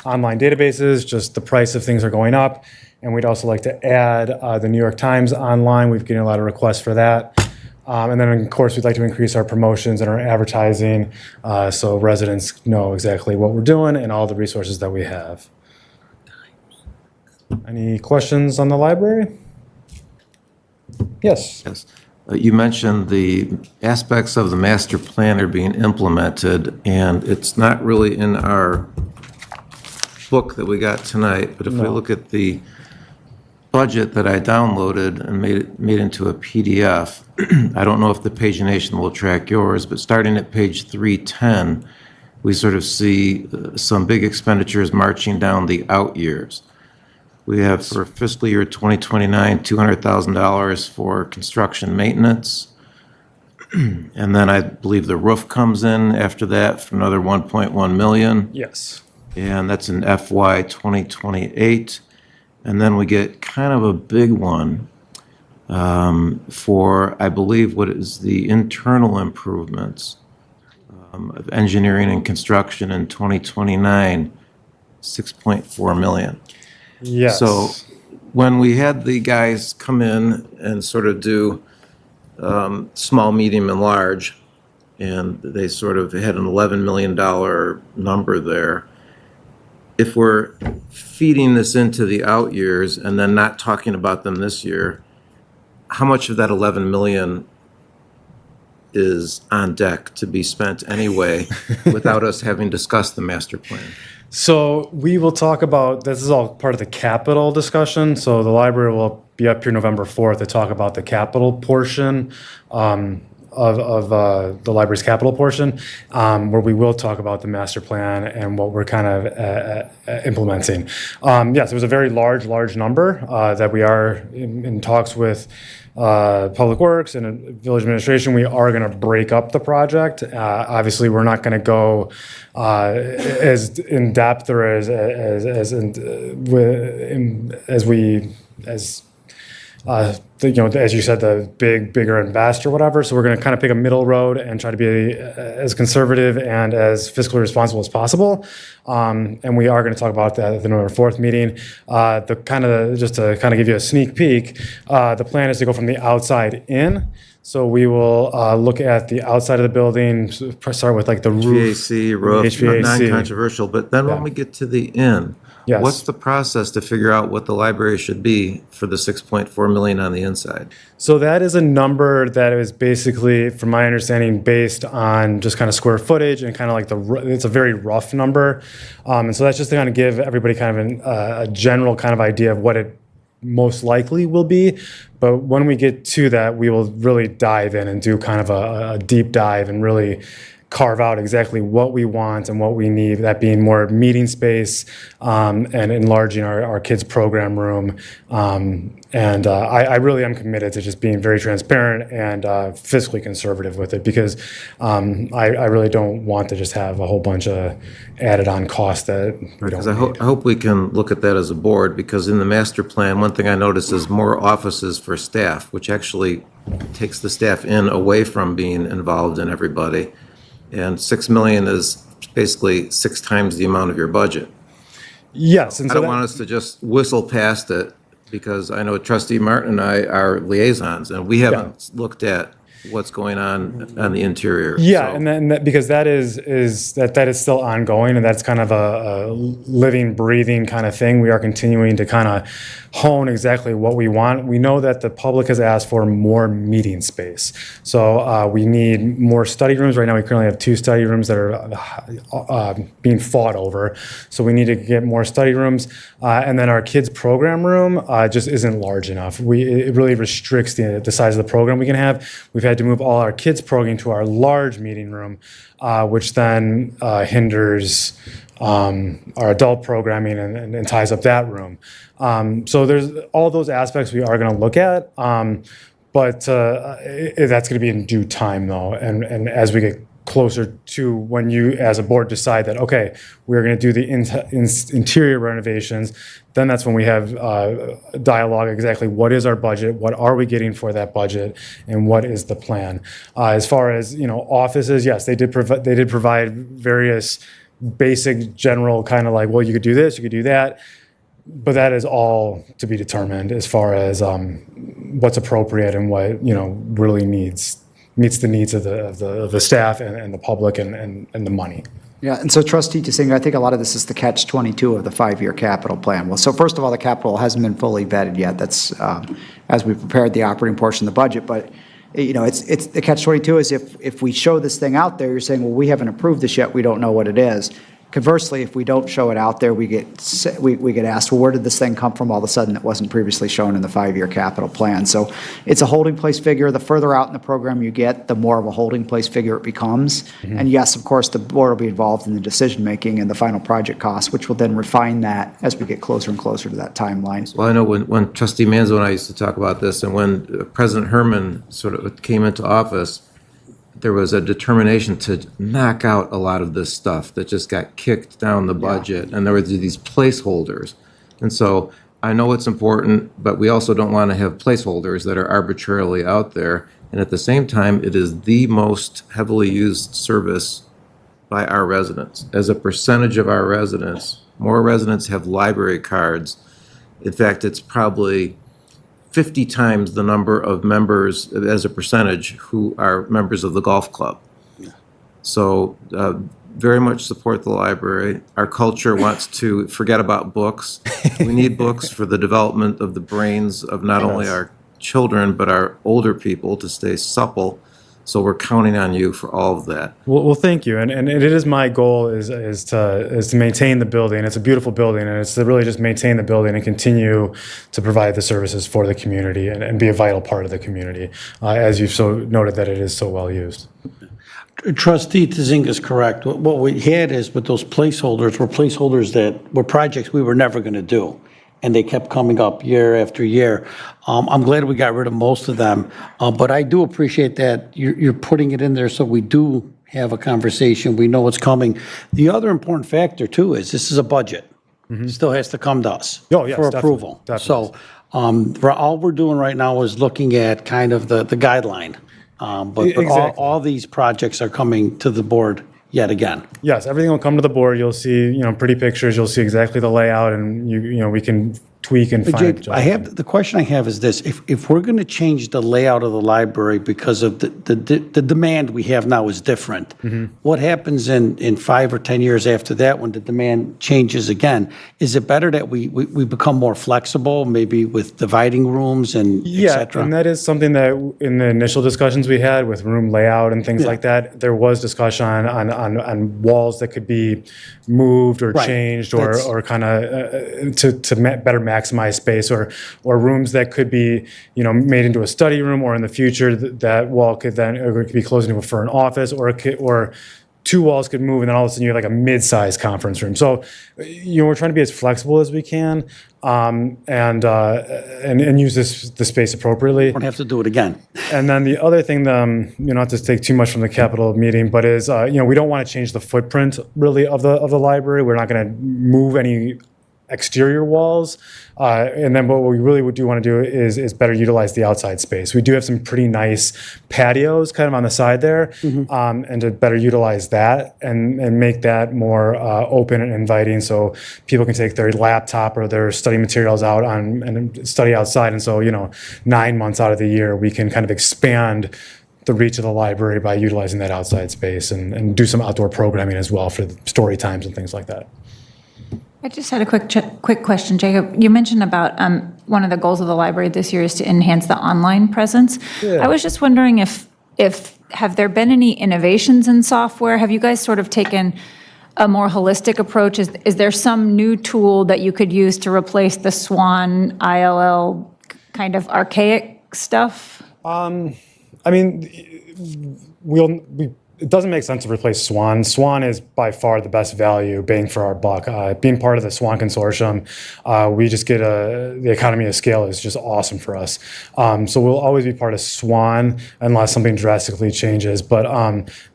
online databases, just the price of things are going up. And we'd also like to add the New York Times online. We've getting a lot of requests for that. And then, of course, we'd like to increase our promotions and our advertising so residents know exactly what we're doing and all the resources that we have. Any questions on the library? Yes. Yes. You mentioned the aspects of the master plan are being implemented, and it's not really in our book that we got tonight, but if we look at the budget that I downloaded and made into a PDF, I don't know if the pagination will track yours, but starting at page 310, we sort of see some big expenditures marching down the out years. We have for fiscal year 2029, $200,000 for construction maintenance. And then I believe the roof comes in after that for another 1.1 million. Yes. And that's in FY 2028. And then we get kind of a big one for, I believe, what is the internal improvements of engineering and construction in 2029, 6.4 million. Yes. So when we had the guys come in and sort of do small, medium, and large, and they sort of had an $11 million number there, if we're feeding this into the out years and then not talking about them this year, how much of that 11 million is on deck to be spent anyway without us having discussed the master plan? So we will talk about, this is all part of the capital discussion. So the library will be up here November 4th to talk about the capital portion of the library's capital portion, where we will talk about the master plan and what we're kind of implementing. Yes, it was a very large number that we are in talks with Public Works and Village Administration. We are going to break up the project. Obviously, we're not going to go as in depth or as you said, the bigger and vast or whatever. So we're going to kind of pick a middle road and try to be as conservative and as fiscally responsible as possible. And we are going to talk about that at the November 4th meeting. Just to kind of give you a sneak peek, the plan is to go from the outside in. So we will look at the outside of the building, start with like the roof. HVAC, roof, non-controversial. But then when we get to the in, Yes. What's the process to figure out what the library should be for the 6.4 million on the inside? So that is a number that is basically, from my understanding, based on just kind of square footage and kind of like it's a very rough number. And so that's just to kind of give everybody kind of a general kind of idea of what it most likely will be. But when we get to that, we will really dive in and do kind of a deep dive and really carve out exactly what we want and what we need, that being more meeting space and enlarging our kids' program room. I really am committed to just being very transparent and fiscally conservative with it, because I really don't want to just have a whole bunch of added on costs that we don't need. I hope we can look at that as a board, because in the master plan, one thing I noticed is more offices for staff, which actually takes the staff away from being involved in everybody. And 6 million is basically 6 times the amount of your budget. Yes. And I don't want us to just whistle past it, because I know Trustee Martin and I are liaisons, and we haven't looked at what's going on the interior. Yeah, So- and then because that is still ongoing, and that's kind of a living, breathing kind of thing. We are continuing to kind of hone exactly what we want. We know that the public has asked for more meeting space, so we need more study rooms. Right now, we currently have 2 study rooms that are being fought over, so we need to get more study rooms. And then our kids program room just isn't large enough. It really restricts the size of the program we can have. We've had to move all our kids programming to our large meeting room, which then hinders our adult programming and ties up that room. So there's all those aspects we are going to look at, but that's going to be in due time, though. And as we get closer to when you, as a board, decide that, okay, we're going to do the interior renovations, then that's when we have dialogue exactly what is our budget, what are we getting for that budget, and what is the plan. As far as, offices, yes, they did provide various basic general kind of like, well, you could do this, you could do that, but that is all to be determined as far as what's appropriate and what, really meets the needs of the staff and the public and the money. Yeah, and so Trustee DeSinger, I think a lot of this is the catch-22 of the 5-year capital plan. Well, so first of all, the capital hasn't been fully vetted yet. That's as we prepared the operating portion of the budget. But, it's the catch-22 is if we show this thing out there, you're saying, well, we haven't approved this yet, we don't know what it is. Conversely, if we don't show it out there, we get asked, well, where did this thing come from all of a sudden that wasn't previously shown in the 5-year capital plan? So it's a holding place figure. The further out in the program you get, the more of a holding place figure it becomes. Mm-hmm. And yes, of course, the board will be involved in the decision-making and the final project costs, which will then refine that as we get closer and closer to that timeline. Well, I know when Trustee Manzo and I used to talk about this, and when President Herman sort of came into office, there was a determination to knock out a lot of this stuff that just got kicked down the budget, and there were these placeholders. And so I know it's important, but we also don't want to have placeholders that are arbitrarily out there. And at the same time, it is the most heavily used service by our residents. As a percentage of our residents, more residents have library cards. In fact, it's probably 50 times the number of members as a percentage who are members of the golf club. So very much support the library. Our culture wants to forget about books. We need books for the development of the brains of not only our children, but our older people to stay supple. So we're counting on you for all of that. Well, thank you. And it is my goal is to maintain the building. It's a beautiful building, and it's to really just maintain the building and continue to provide the services for the community and be a vital part of the community, as you've so noted that it is so well used. Trustee Tzinga is correct. What we had is with those placeholders that were projects we were never going to do. And they kept coming up year after year. I'm glad we got rid of most of them, but I do appreciate that you're putting it in there so we do have a conversation, we know what's coming. The other important factor too is this is a budget. It still has to come to us Oh, yes, for definitely, approval. definitely. So all we're doing right now is looking at kind of the guideline. But Exactly. all these projects are coming to the board yet again. Yes, everything will come to the board. You'll see, pretty pictures. You'll see exactly the layout, and we can tweak and But find. Jake, the question I have is this: if we're going to change the layout of the library because of the demand we have now is different, what happens in 5 or 10 years after that when the demand changes again? Is it better that we become more flexible, maybe with dividing rooms and et Yeah, cetera? and that is something that in the initial discussions we had with room layout and things like that, there was discussion on walls that could be moved or Right. changed That's- or kind of to better maximize space, or rooms that could be made into a study room, or in the future that wall could then or it could be closed into for an office, or 2 walls could move, and then all of a sudden you have like a mid-sized conference room. So, we're trying to be as flexible as we can, and use the space appropriately. Don't have to do it again. And then the other thing, not to take too much from the capital meeting, but is we don't want to change the footprint really of the library. We're not going to move any exterior walls, and then what we really do want to do is better utilize the outside space. We do have some pretty nice patios kind of on the side there, and to better utilize that and make that more open and inviting, so people can take their laptop or their study materials out and study outside. And so 9 months out of the year we can kind of expand the reach of the library by utilizing that outside space and do some outdoor programming as well for the story times and things like that. I just had a quick question, Jacob. You mentioned about one of the goals of the library this year is to enhance the online presence. Yeah. I was just wondering if have there been any innovations in software? Have you guys sort of taken a more holistic approach? Is there some new tool that you could use to replace the SWAN ILL kind of archaic stuff? I mean, it doesn't make sense to replace SWAN. SWAN is by far the best value bang for our buck. Being part of the SWAN consortium, we just get the economy of scale is just awesome for us. So we'll always be part of SWAN unless something drastically changes. But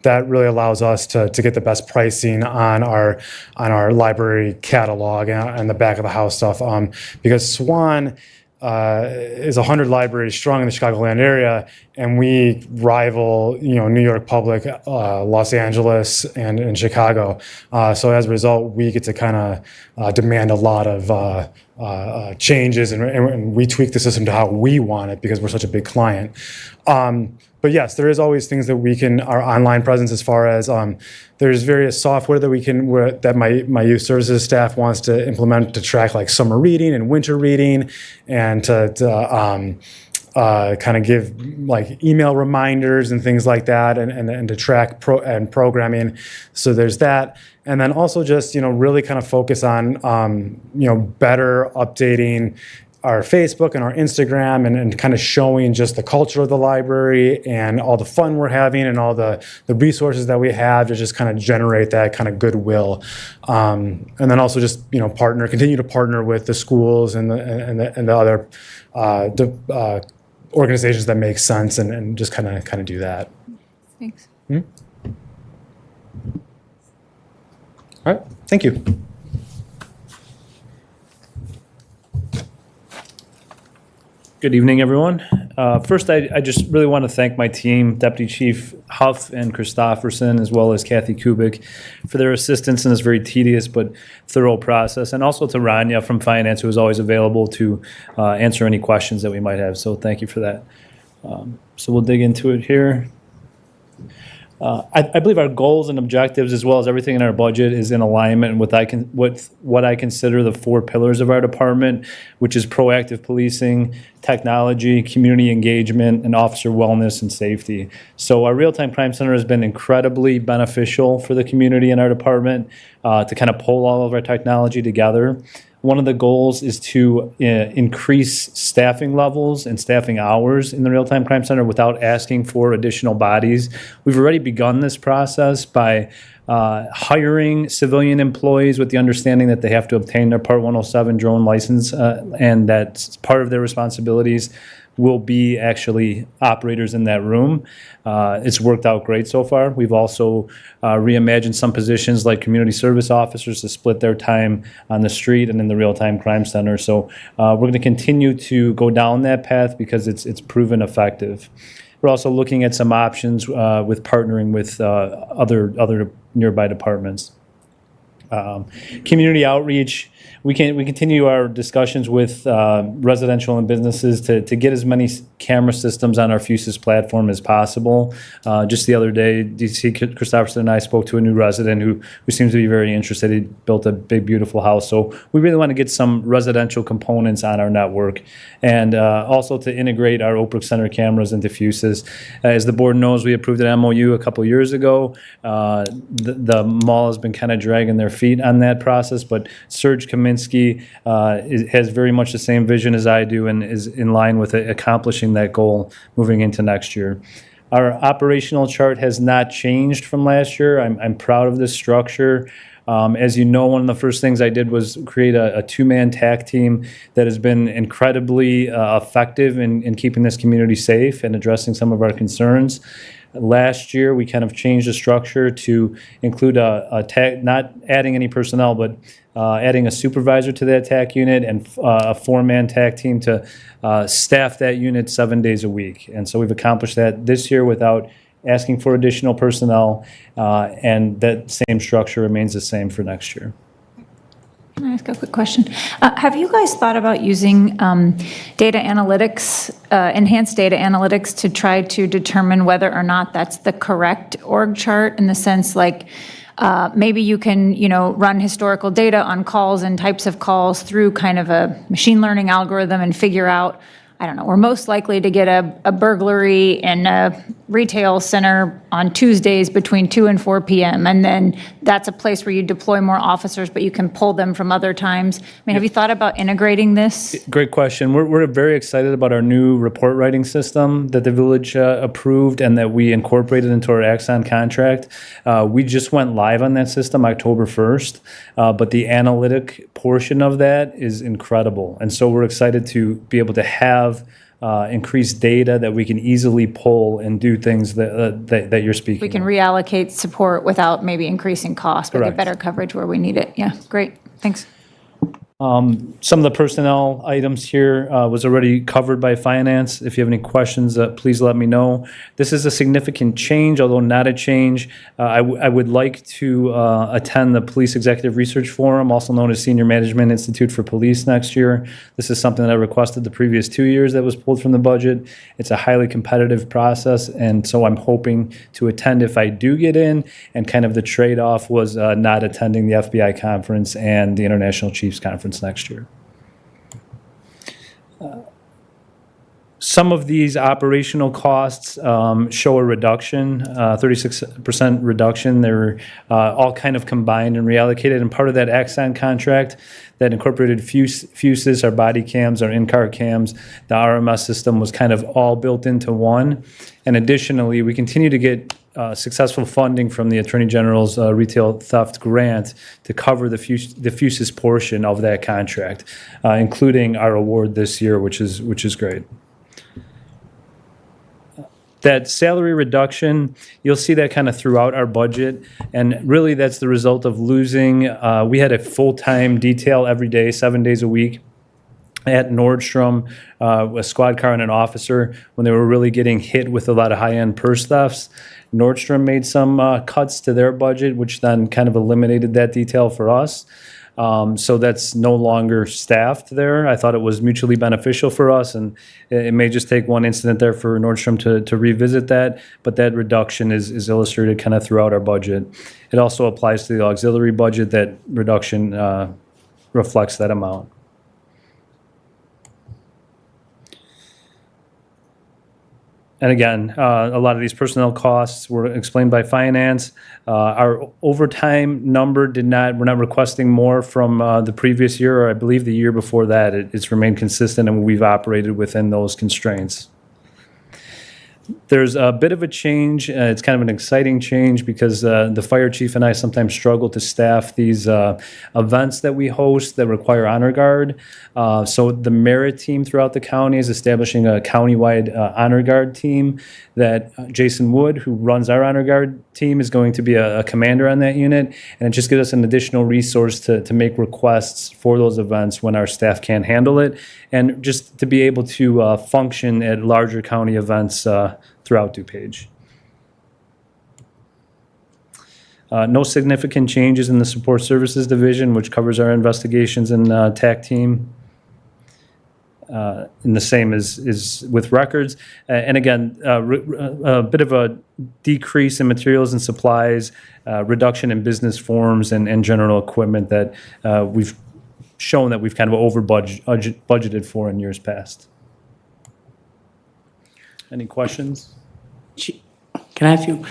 that really allows us to get the best pricing on our library catalog and the back of the house stuff. Because SWAN is 100 libraries strong in the Chicagoland area, and we rival, New York Public, Los Angeles, and Chicago. So as a result, we get to kind of demand a lot of changes, and we tweak the system to how we want it because we're such a big client. But yes, there is always things that we can, our online presence as far as there's various software that we can, that my youth services staff wants to implement to track like summer reading and winter reading and to kind of give like email reminders and things like that and to track programming. So there's that. And then also just, really kind of focus on, better updating our Facebook and our Instagram and kind of showing just the culture of the library and all the fun we're having and all the resources that we have to just kind of generate that kind of goodwill. And then also just, continue to partner with the schools and the other organizations that make sense and just kind of do that. Thanks. All right, thank you. Good evening, everyone. First, I just really want to thank my team, Deputy Chief Huff and Christofferson, as well as Kathy Kubik, for their assistance in this very tedious but thorough process, and also to Rania from Finance, who is always available to answer any questions that we might have. So thank you for that. So we'll dig into it here. I believe our goals and objectives, as well as everything in our budget, is in alignment with what I consider the 4 pillars of our department, which is proactive policing, technology, community engagement, and officer wellness and safety. So our Real-Time Crime Center has been incredibly beneficial for the community in our department to kind of pull all of our technology together. One of the goals is to increase staffing levels and staffing hours in the Real-Time Crime Center without asking for additional bodies. We've already begun this process by hiring civilian employees with the understanding that they have to obtain their Part 107 drone license, and that part of their responsibilities will be actually operators in that room. It's worked out great so far. We've also reimagined some positions like community service officers to split their time on the street and in the Real-Time Crime Center. So we're going to continue to go down that path because it's proven effective. We're also looking at some options with partnering with other nearby departments. Community outreach. We continue our discussions with residential and businesses to get as many camera systems on our Fusus platform as possible. Just the other day, DC Christopherson and I spoke to a new resident who seems to be very interested. He built a big, beautiful house. So we really want to get some residential components on our network, and also to integrate our Oak Brook Center cameras into Fusus. As the board knows, we approved an MOU a couple years ago. The mall has been kind of dragging their feet on that process, but Serge Kaminsky has very much the same vision as I do and is in line with accomplishing that goal moving into next year. Our operational chart has not changed from last year. I'm proud of this structure. As you know, one of the first things I did was create a 2-man TAC team that has been incredibly effective in keeping this community safe and addressing some of our concerns. Last year, we kind of changed the structure to include a TAC, not adding any personnel, but adding a supervisor to that TAC unit and a 4-man TAC team to staff that unit 7 days a week. And so we've accomplished that this year without asking for additional personnel, and that same structure remains the same for next year. Can I ask a quick question? Have you guys thought about using data analytics, enhanced data analytics, to try to determine whether or not that's the correct org chart, in the sense like maybe you can, run historical data on calls and types of calls through kind of a machine learning algorithm and figure out, I don't know, we're most likely to get a burglary in a retail center on Tuesdays between 2 and 4 p.m. And then that's a place where you deploy more officers, but you can pull them from other times. I mean, have you thought about integrating this? Great question. We're very excited about our new report writing system that the village approved and that we incorporated into our Axon contract. We just went live on that system October 1st, but the analytic portion of that is incredible. And so we're excited to be able to have increased data that we can easily pull and do things that you're speaking. We can reallocate support without maybe increasing cost, but get Correct. better coverage where we need it. Yeah, great. Thanks. Some of the personnel items here was already covered by finance. If you have any questions, please let me know. This is a significant change, although not a change. I would like to attend the Police Executive Research Forum, also known as Senior Management Institute for Police, next year. This is something that I requested the previous 2 years that was pulled from the budget. It's a highly competitive process, and so I'm hoping to attend if I do get in, and kind of the trade-off was not attending the FBI conference and the International Chiefs Conference next year. Some of these operational costs show a reduction, 36% reduction. They're all kind of combined and reallocated, and part of that Axon contract that incorporated fuses, our body cams, our in-car cams, the RMS system was kind of all built into one. And additionally, we continue to get successful funding from the Attorney General's retail theft grant to cover the fuses portion of that contract, including our award this year, which is great. That salary reduction, you'll see that kind of throughout our budget, and really that's the result of losing, we had a full-time detail every day, 7 days a week at Nordstrom, a squad car and an officer, when they were really getting hit with a lot of high-end purse thefts. Nordstrom made some cuts to their budget, which then kind of eliminated that detail for us. So that's no longer staffed there. I thought it was mutually beneficial for us, and it may just take one incident there for Nordstrom to revisit that, but that reduction is illustrated kind of throughout our budget. It also applies to the auxiliary budget. That reduction reflects that amount. And again, a lot of these personnel costs were explained by finance. Our overtime number we're not requesting more from the previous year, or I believe the year before that. It's remained consistent, and we've operated within those constraints. There's a bit of a change. It's kind of an exciting change because the fire chief and I sometimes struggle to staff these events that we host that require honor guard. So the merit team throughout the county is establishing a countywide honor guard team that Jason Wood, who runs our honor guard team, is going to be a commander on that unit. And it just gives us an additional resource to make requests for those events when our staff can't handle it, and just to be able to function at larger county events throughout DuPage. No significant changes in the support services division, which covers our investigations and TAC team. And the same is with records. And again, a bit of a decrease in materials and supplies, reduction in business forms and general equipment that we've shown that we've kind of budgeted for in years past. Any questions? Can I ask you?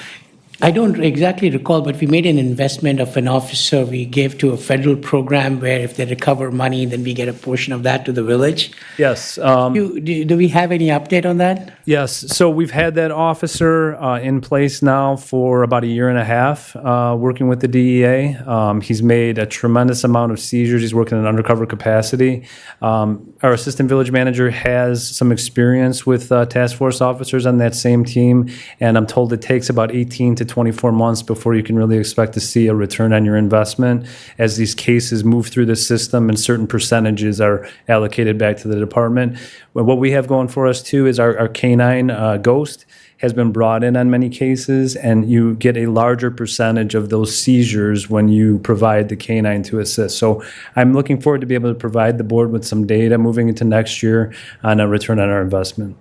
I don't exactly recall, but we made an investment of an officer we gave to a federal program where if they recover money, then we get a portion of that to the village. Yes. Do we have any update on that? Yes. So we've had that officer in place now for about a year and a half, working with the DEA. He's made a tremendous amount of seizures. He's working in an undercover capacity. Our assistant village manager has some experience with task force officers on that same team, and I'm told it takes about 18 to 24 months before you can really expect to see a return on your investment as these cases move through the system and certain percentages are allocated back to the department. What we have going for us too is our K9 Ghost. has been brought in on many cases, and you get a larger percentage of those seizures when you provide the canine to assist. So I'm looking forward to be able to provide the board with some data moving into next year on a return on our investment.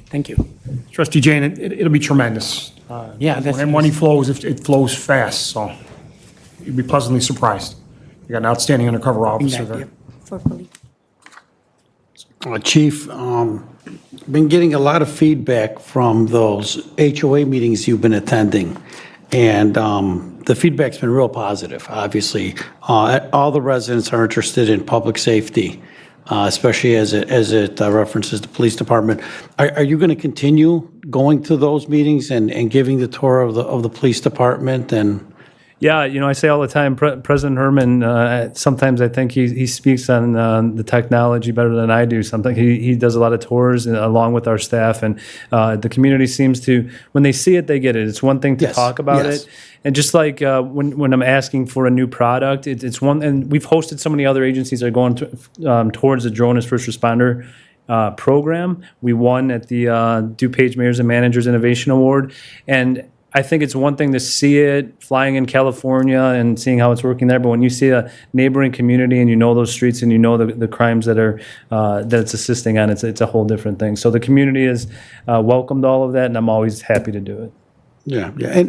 Thank you. Trustee Jane, it'll be tremendous. Yeah, that's- When money flows, it flows fast, so you'd be pleasantly surprised. You got an outstanding undercover officer there. For police. Chief, been getting a lot of feedback from those HOA meetings you've been attending, and the feedback's been real positive, obviously. All the residents are interested in public safety, especially as it references the police department. Are you going to continue going to those meetings and giving the tour of the police department and? Yeah, I say all the time, President Herman, sometimes I think he speaks on the technology better than I do. Something he does a lot of tours along with our staff, and the community seems to, when they see it, they get it. It's one thing to talk about it, and just like when I'm asking for a new product, it's one. And we've hosted so many other agencies that are going towards the drone as first responder program. We won at the DuPage Mayors and Managers Innovation Award, and I think it's one thing to see it flying in California and seeing how it's working there, but when you see a neighboring community and you know those streets and you know the crimes that are that it's assisting on, it's a whole different thing. So the community has welcomed all of that, and I'm always happy to do it. Yeah, and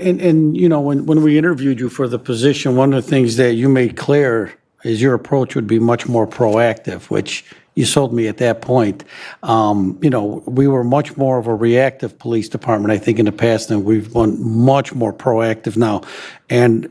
when we interviewed you for the position, one of the things that you made clear is your approach would be much more proactive, which you sold me at that point. We were much more of a reactive police department, I think, in the past, and we've been much more proactive now. And,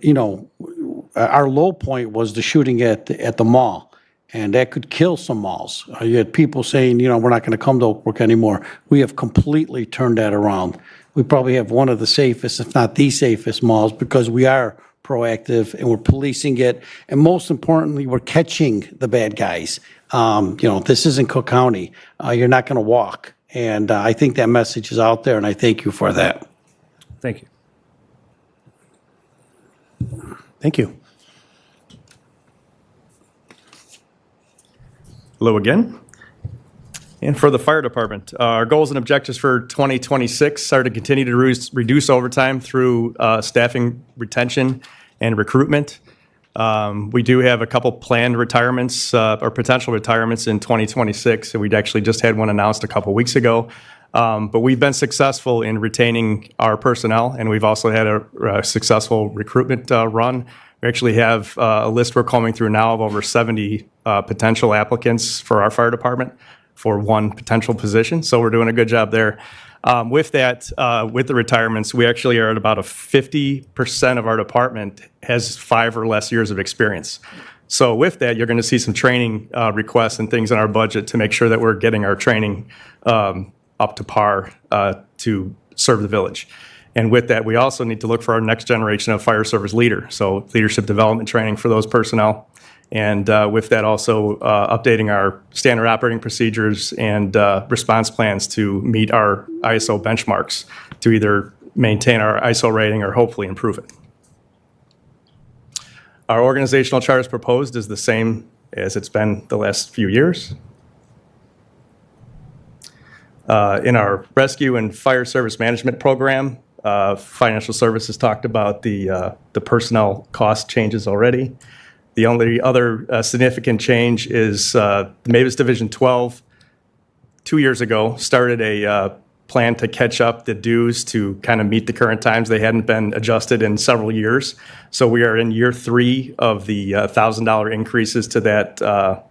our low point was the shooting at the mall, and that could kill some malls. You had people saying, we're not going to come to Oak Brook anymore. We have completely turned that around. We probably have one of the safest, if not the safest malls, because we are proactive and we're policing it. And most importantly, we're catching the bad guys. This isn't Cook County. You're not going to walk. And I think that message is out there, and I thank you for that. Thank you. Thank you. Hello again. And for the fire department, our goals and objectives for 2026 are to continue to reduce overtime through staffing retention and recruitment. We do have a couple planned retirements or potential retirements in 2026, and we'd actually just had one announced a couple weeks ago. But we've been successful in retaining our personnel, and we've also had a successful recruitment run. We actually have a list we're combing through now of over 70 potential applicants for our fire department for one potential position, so we're doing a good job there. With that, with the retirements, we actually are at about 50% of our department has 5 or less years of experience. So with that, you're going to see some training requests and things in our budget to make sure that we're getting our training up to par to serve the village. And with that, we also need to look for our next generation of fire service leader, so leadership development training for those personnel. And with that, also updating our standard operating procedures and response plans to meet our ISO benchmarks to either maintain our ISO rating or hopefully improve it. Our organizational chart as proposed is the same as it's been the last few years. In our rescue and fire service management program, financial services talked about the personnel cost changes already. The only other significant change is the Mavis Division 12, 2 years ago, started a plan to catch up the dues to kind of meet the current times. They hadn't been adjusted in several years. So we are in year 3 of the $1,000 increases to that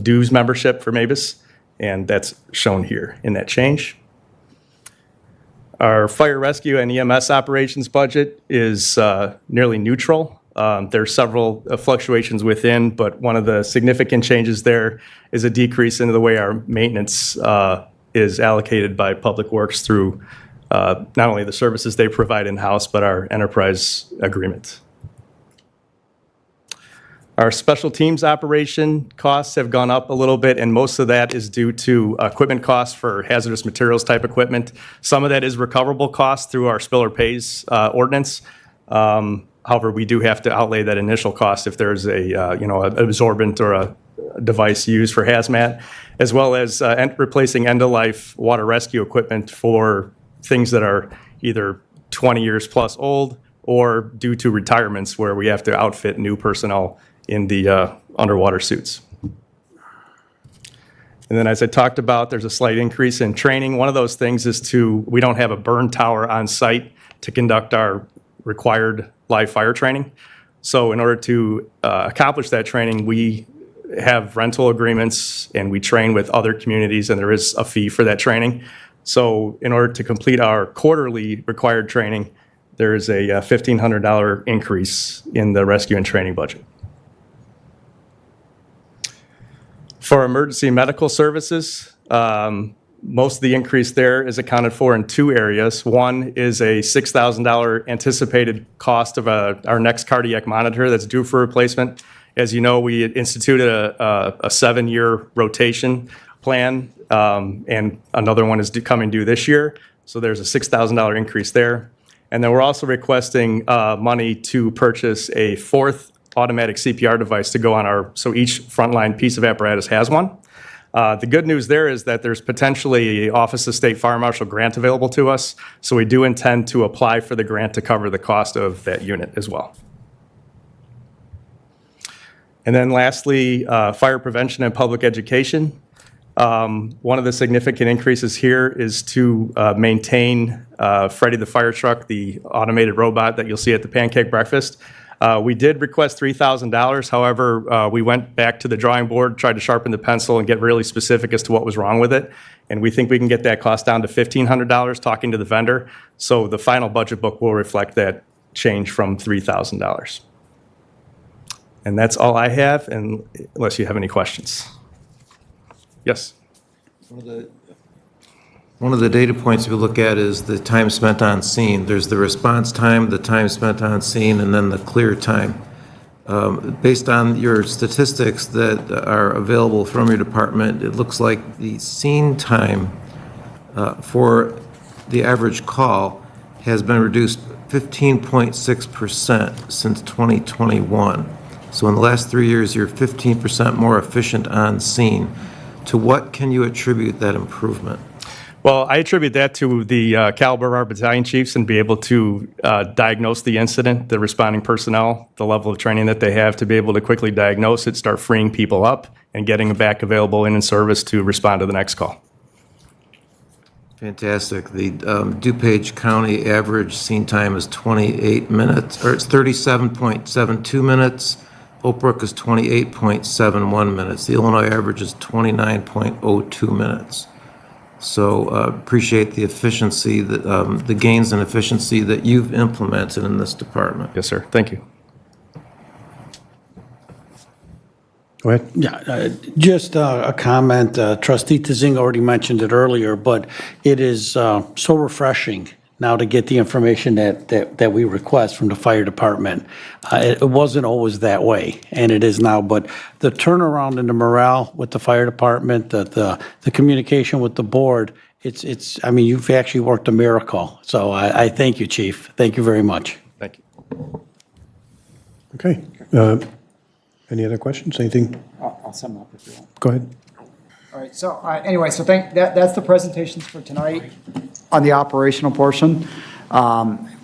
dues membership for Mavis, and that's shown here in that change. Our fire rescue and EMS operations budget is nearly neutral. There are several fluctuations within, but one of the significant changes there is a decrease in the way our maintenance is allocated by Public Works through not only the services they provide in-house, but our enterprise agreement. Our special teams operation costs have gone up a little bit, and most of that is due to equipment costs for hazardous materials type equipment. Some of that is recoverable costs through our spiller pays ordinance. However, we do have to outlay that initial cost if there's an absorbent or a device used for hazmat, as well as replacing end-of-life water rescue equipment for things that are either 20 years plus old or due to retirements where we have to outfit new personnel in the underwater suits. And then as I talked about, there's a slight increase in training. One of those things is we don't have a burn tower on site to conduct our required live fire training. So in order to accomplish that training, we have rental agreements and we train with other communities, and there is a fee for that training. So in order to complete our quarterly required training, there is a $1,500 increase in the rescue and training budget. For emergency medical services, most of the increase there is accounted for in two areas. One is a $6,000 anticipated cost of our next cardiac monitor that's due for replacement. As you know, we instituted a 7-year rotation plan, and another one is coming due this year. So there's a $6,000 increase there. And then we're also requesting money to purchase a fourth automatic CPR device to go on so each frontline piece of apparatus has one. The good news there is that there's potentially an Office of State Fire Marshal grant available to us, so we do intend to apply for the grant to cover the cost of that unit as well. And then lastly, fire prevention and public education. One of the significant increases here is to maintain Freddy the fire truck, the automated robot that you'll see at the pancake breakfast. We did request $3,000. However, we went back to the drawing board, tried to sharpen the pencil and get really specific as to what was wrong with it. And we think we can get that cost down to $1,500 talking to the vendor. So the final budget book will reflect that change from $3,000. And that's all I have, unless you have any questions. Yes? One of the data points we look at is the time spent on scene. There's the response time, the time spent on scene, and then the clear time. Based on your statistics that are available from your department, it looks like the scene time for the average call has been reduced 15.6% since 2021. So in the last 3 years, you're 15% more efficient on scene. To what can you attribute that improvement? Well, I attribute that to the caliber of our battalion chiefs and be able to diagnose the incident, the responding personnel, the level of training that they have to be able to quickly diagnose it, start freeing people up, and getting them back available in service to respond to the next call. Fantastic. The DuPage County average scene time is 28 minutes, or it's 37.72 minutes. Oak Brook is 28.71 minutes. The Illinois average is 29.02 minutes. So appreciate the efficiency, the gains in efficiency that you've implemented in this department. Yes, sir. Thank you. Go ahead. Yeah, just a comment. Trustee Tizing already mentioned it earlier, but it is so refreshing now to get the information that we request from the fire department. It wasn't always that way, and it is now. But the turnaround in the morale with the fire department, the communication with the board, it's. I mean, you've actually worked a miracle. So I thank you, Chief. Thank you very much. Thank you. Okay. Any other questions? Anything? I'll sum up if you want. Go ahead. All right, so anyway, so that's the presentations for tonight on the operational portion.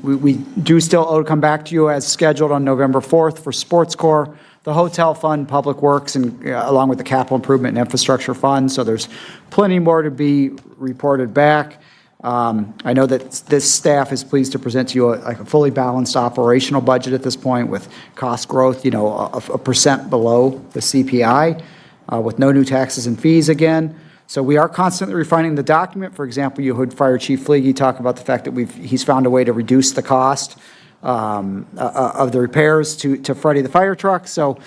We do still owe to come back to you as scheduled on November 4th for Sports Corps, the Hotel Fund, Public Works, and along with the Capital Improvement and Infrastructure Fund. So there's plenty more to be reported back. I know that this staff is pleased to present to you a fully balanced operational budget at this point with cost growth, a percent below the CPI, with no new taxes and fees again. So we are constantly refining the document. For example, you heard Fire Chief Fleege talk about the fact that he's found a way to reduce the cost of the repairs to Freddy the fire truck. So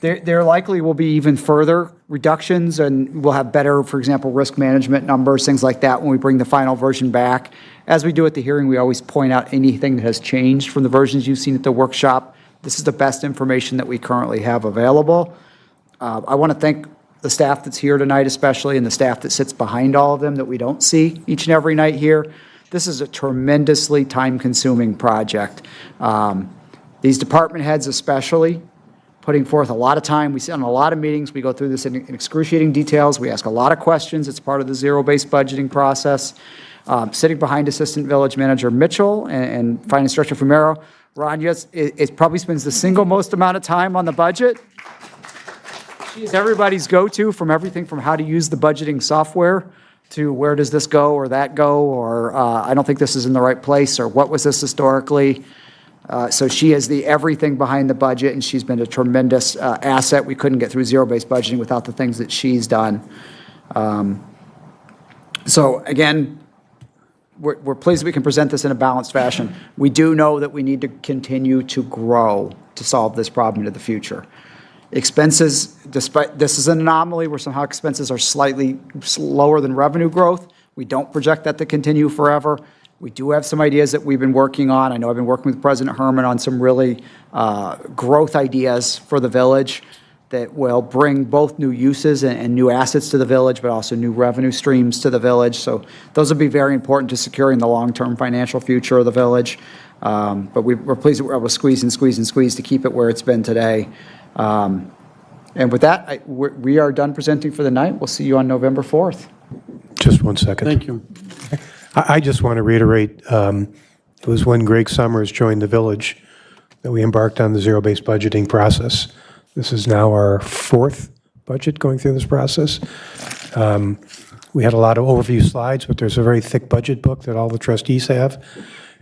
there likely will be even further reductions, and we'll have better, for example, risk management numbers, things like that when we bring the final version back. As we do at the hearing, we always point out anything that has changed from the versions you've seen at the workshop. This is the best information that we currently have available. I want to thank the staff that's here tonight especially, and the staff that sits behind all of them that we don't see each and every night here. This is a tremendously time-consuming project. These department heads especially putting forth a lot of time. We sit on a lot of meetings. We go through this in excruciating details. We ask a lot of questions. It's part of the zero-based budgeting process. Sitting behind Assistant Village Manager Mitchell and Finance Director Fumero, Rania it probably spends the single most amount of time on the budget. She's everybody's go-to from everything from how to use the budgeting software to where does this go or that go, or I don't think this is in the right place, or what was this historically? So she is the everything behind the budget, and she's been a tremendous asset. We couldn't get through zero-based budgeting without the things that she's done. So again, we're pleased we can present this in a balanced fashion. We do know that we need to continue to grow to solve this problem into the future. Expenses, despite, this is an anomaly where somehow expenses are slightly slower than revenue growth. We don't project that to continue forever. We do have some ideas that we've been working on. I know I've been working with President Herman on some really growth ideas for the village that will bring both new uses and new assets to the village, but also new revenue streams to the village. So those will be very important to securing the long-term financial future of the village. But we're pleased that we're able to squeeze and squeeze and squeeze to keep it where it's been today. And with that, we are done presenting for the night. We'll see you on November 4th. Just one second. Thank you. I just want to reiterate, it was when Greg Summers joined the village that we embarked on the zero-based budgeting process. This is now our 4th budget going through this process. We had a lot of overview slides, but there's a very thick budget book that all the trustees have.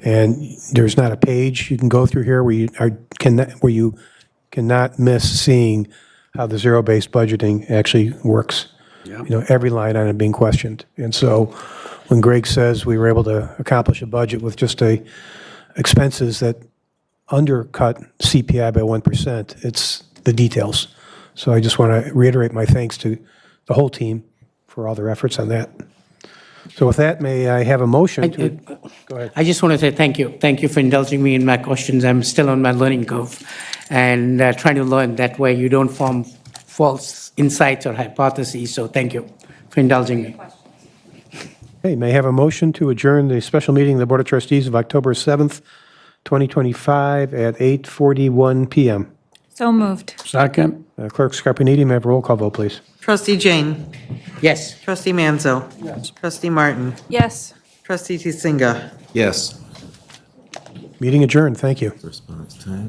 And there's not a page you can go through here where you cannot miss seeing how the zero-based budgeting actually works. You know, every line item being questioned. And so when Greg says we were able to accomplish a budget with just expenses that undercut CPI by 1%, it's the details. So I just want to reiterate my thanks to the whole team for all their efforts on that. So with that, may I have a motion to... Go ahead. I just want to say thank you. Thank you for indulging me in my questions. I'm still on my learning curve and trying to learn. That way you don't form false insights or hypotheses. So thank you for indulging me. Hey, may I have a motion to adjourn the special meeting of the Board of Trustees of October 7th, 2025 at 8:41 p.m. So moved. Second. Clerk Scarpiniti, may I have a roll call vote, please? Trustee Jane. Yes. Trustee Manzo. Yes. Trustee Martin. Yes. Trustee Tsinga. Yes. Meeting adjourned. Thank you. Response time.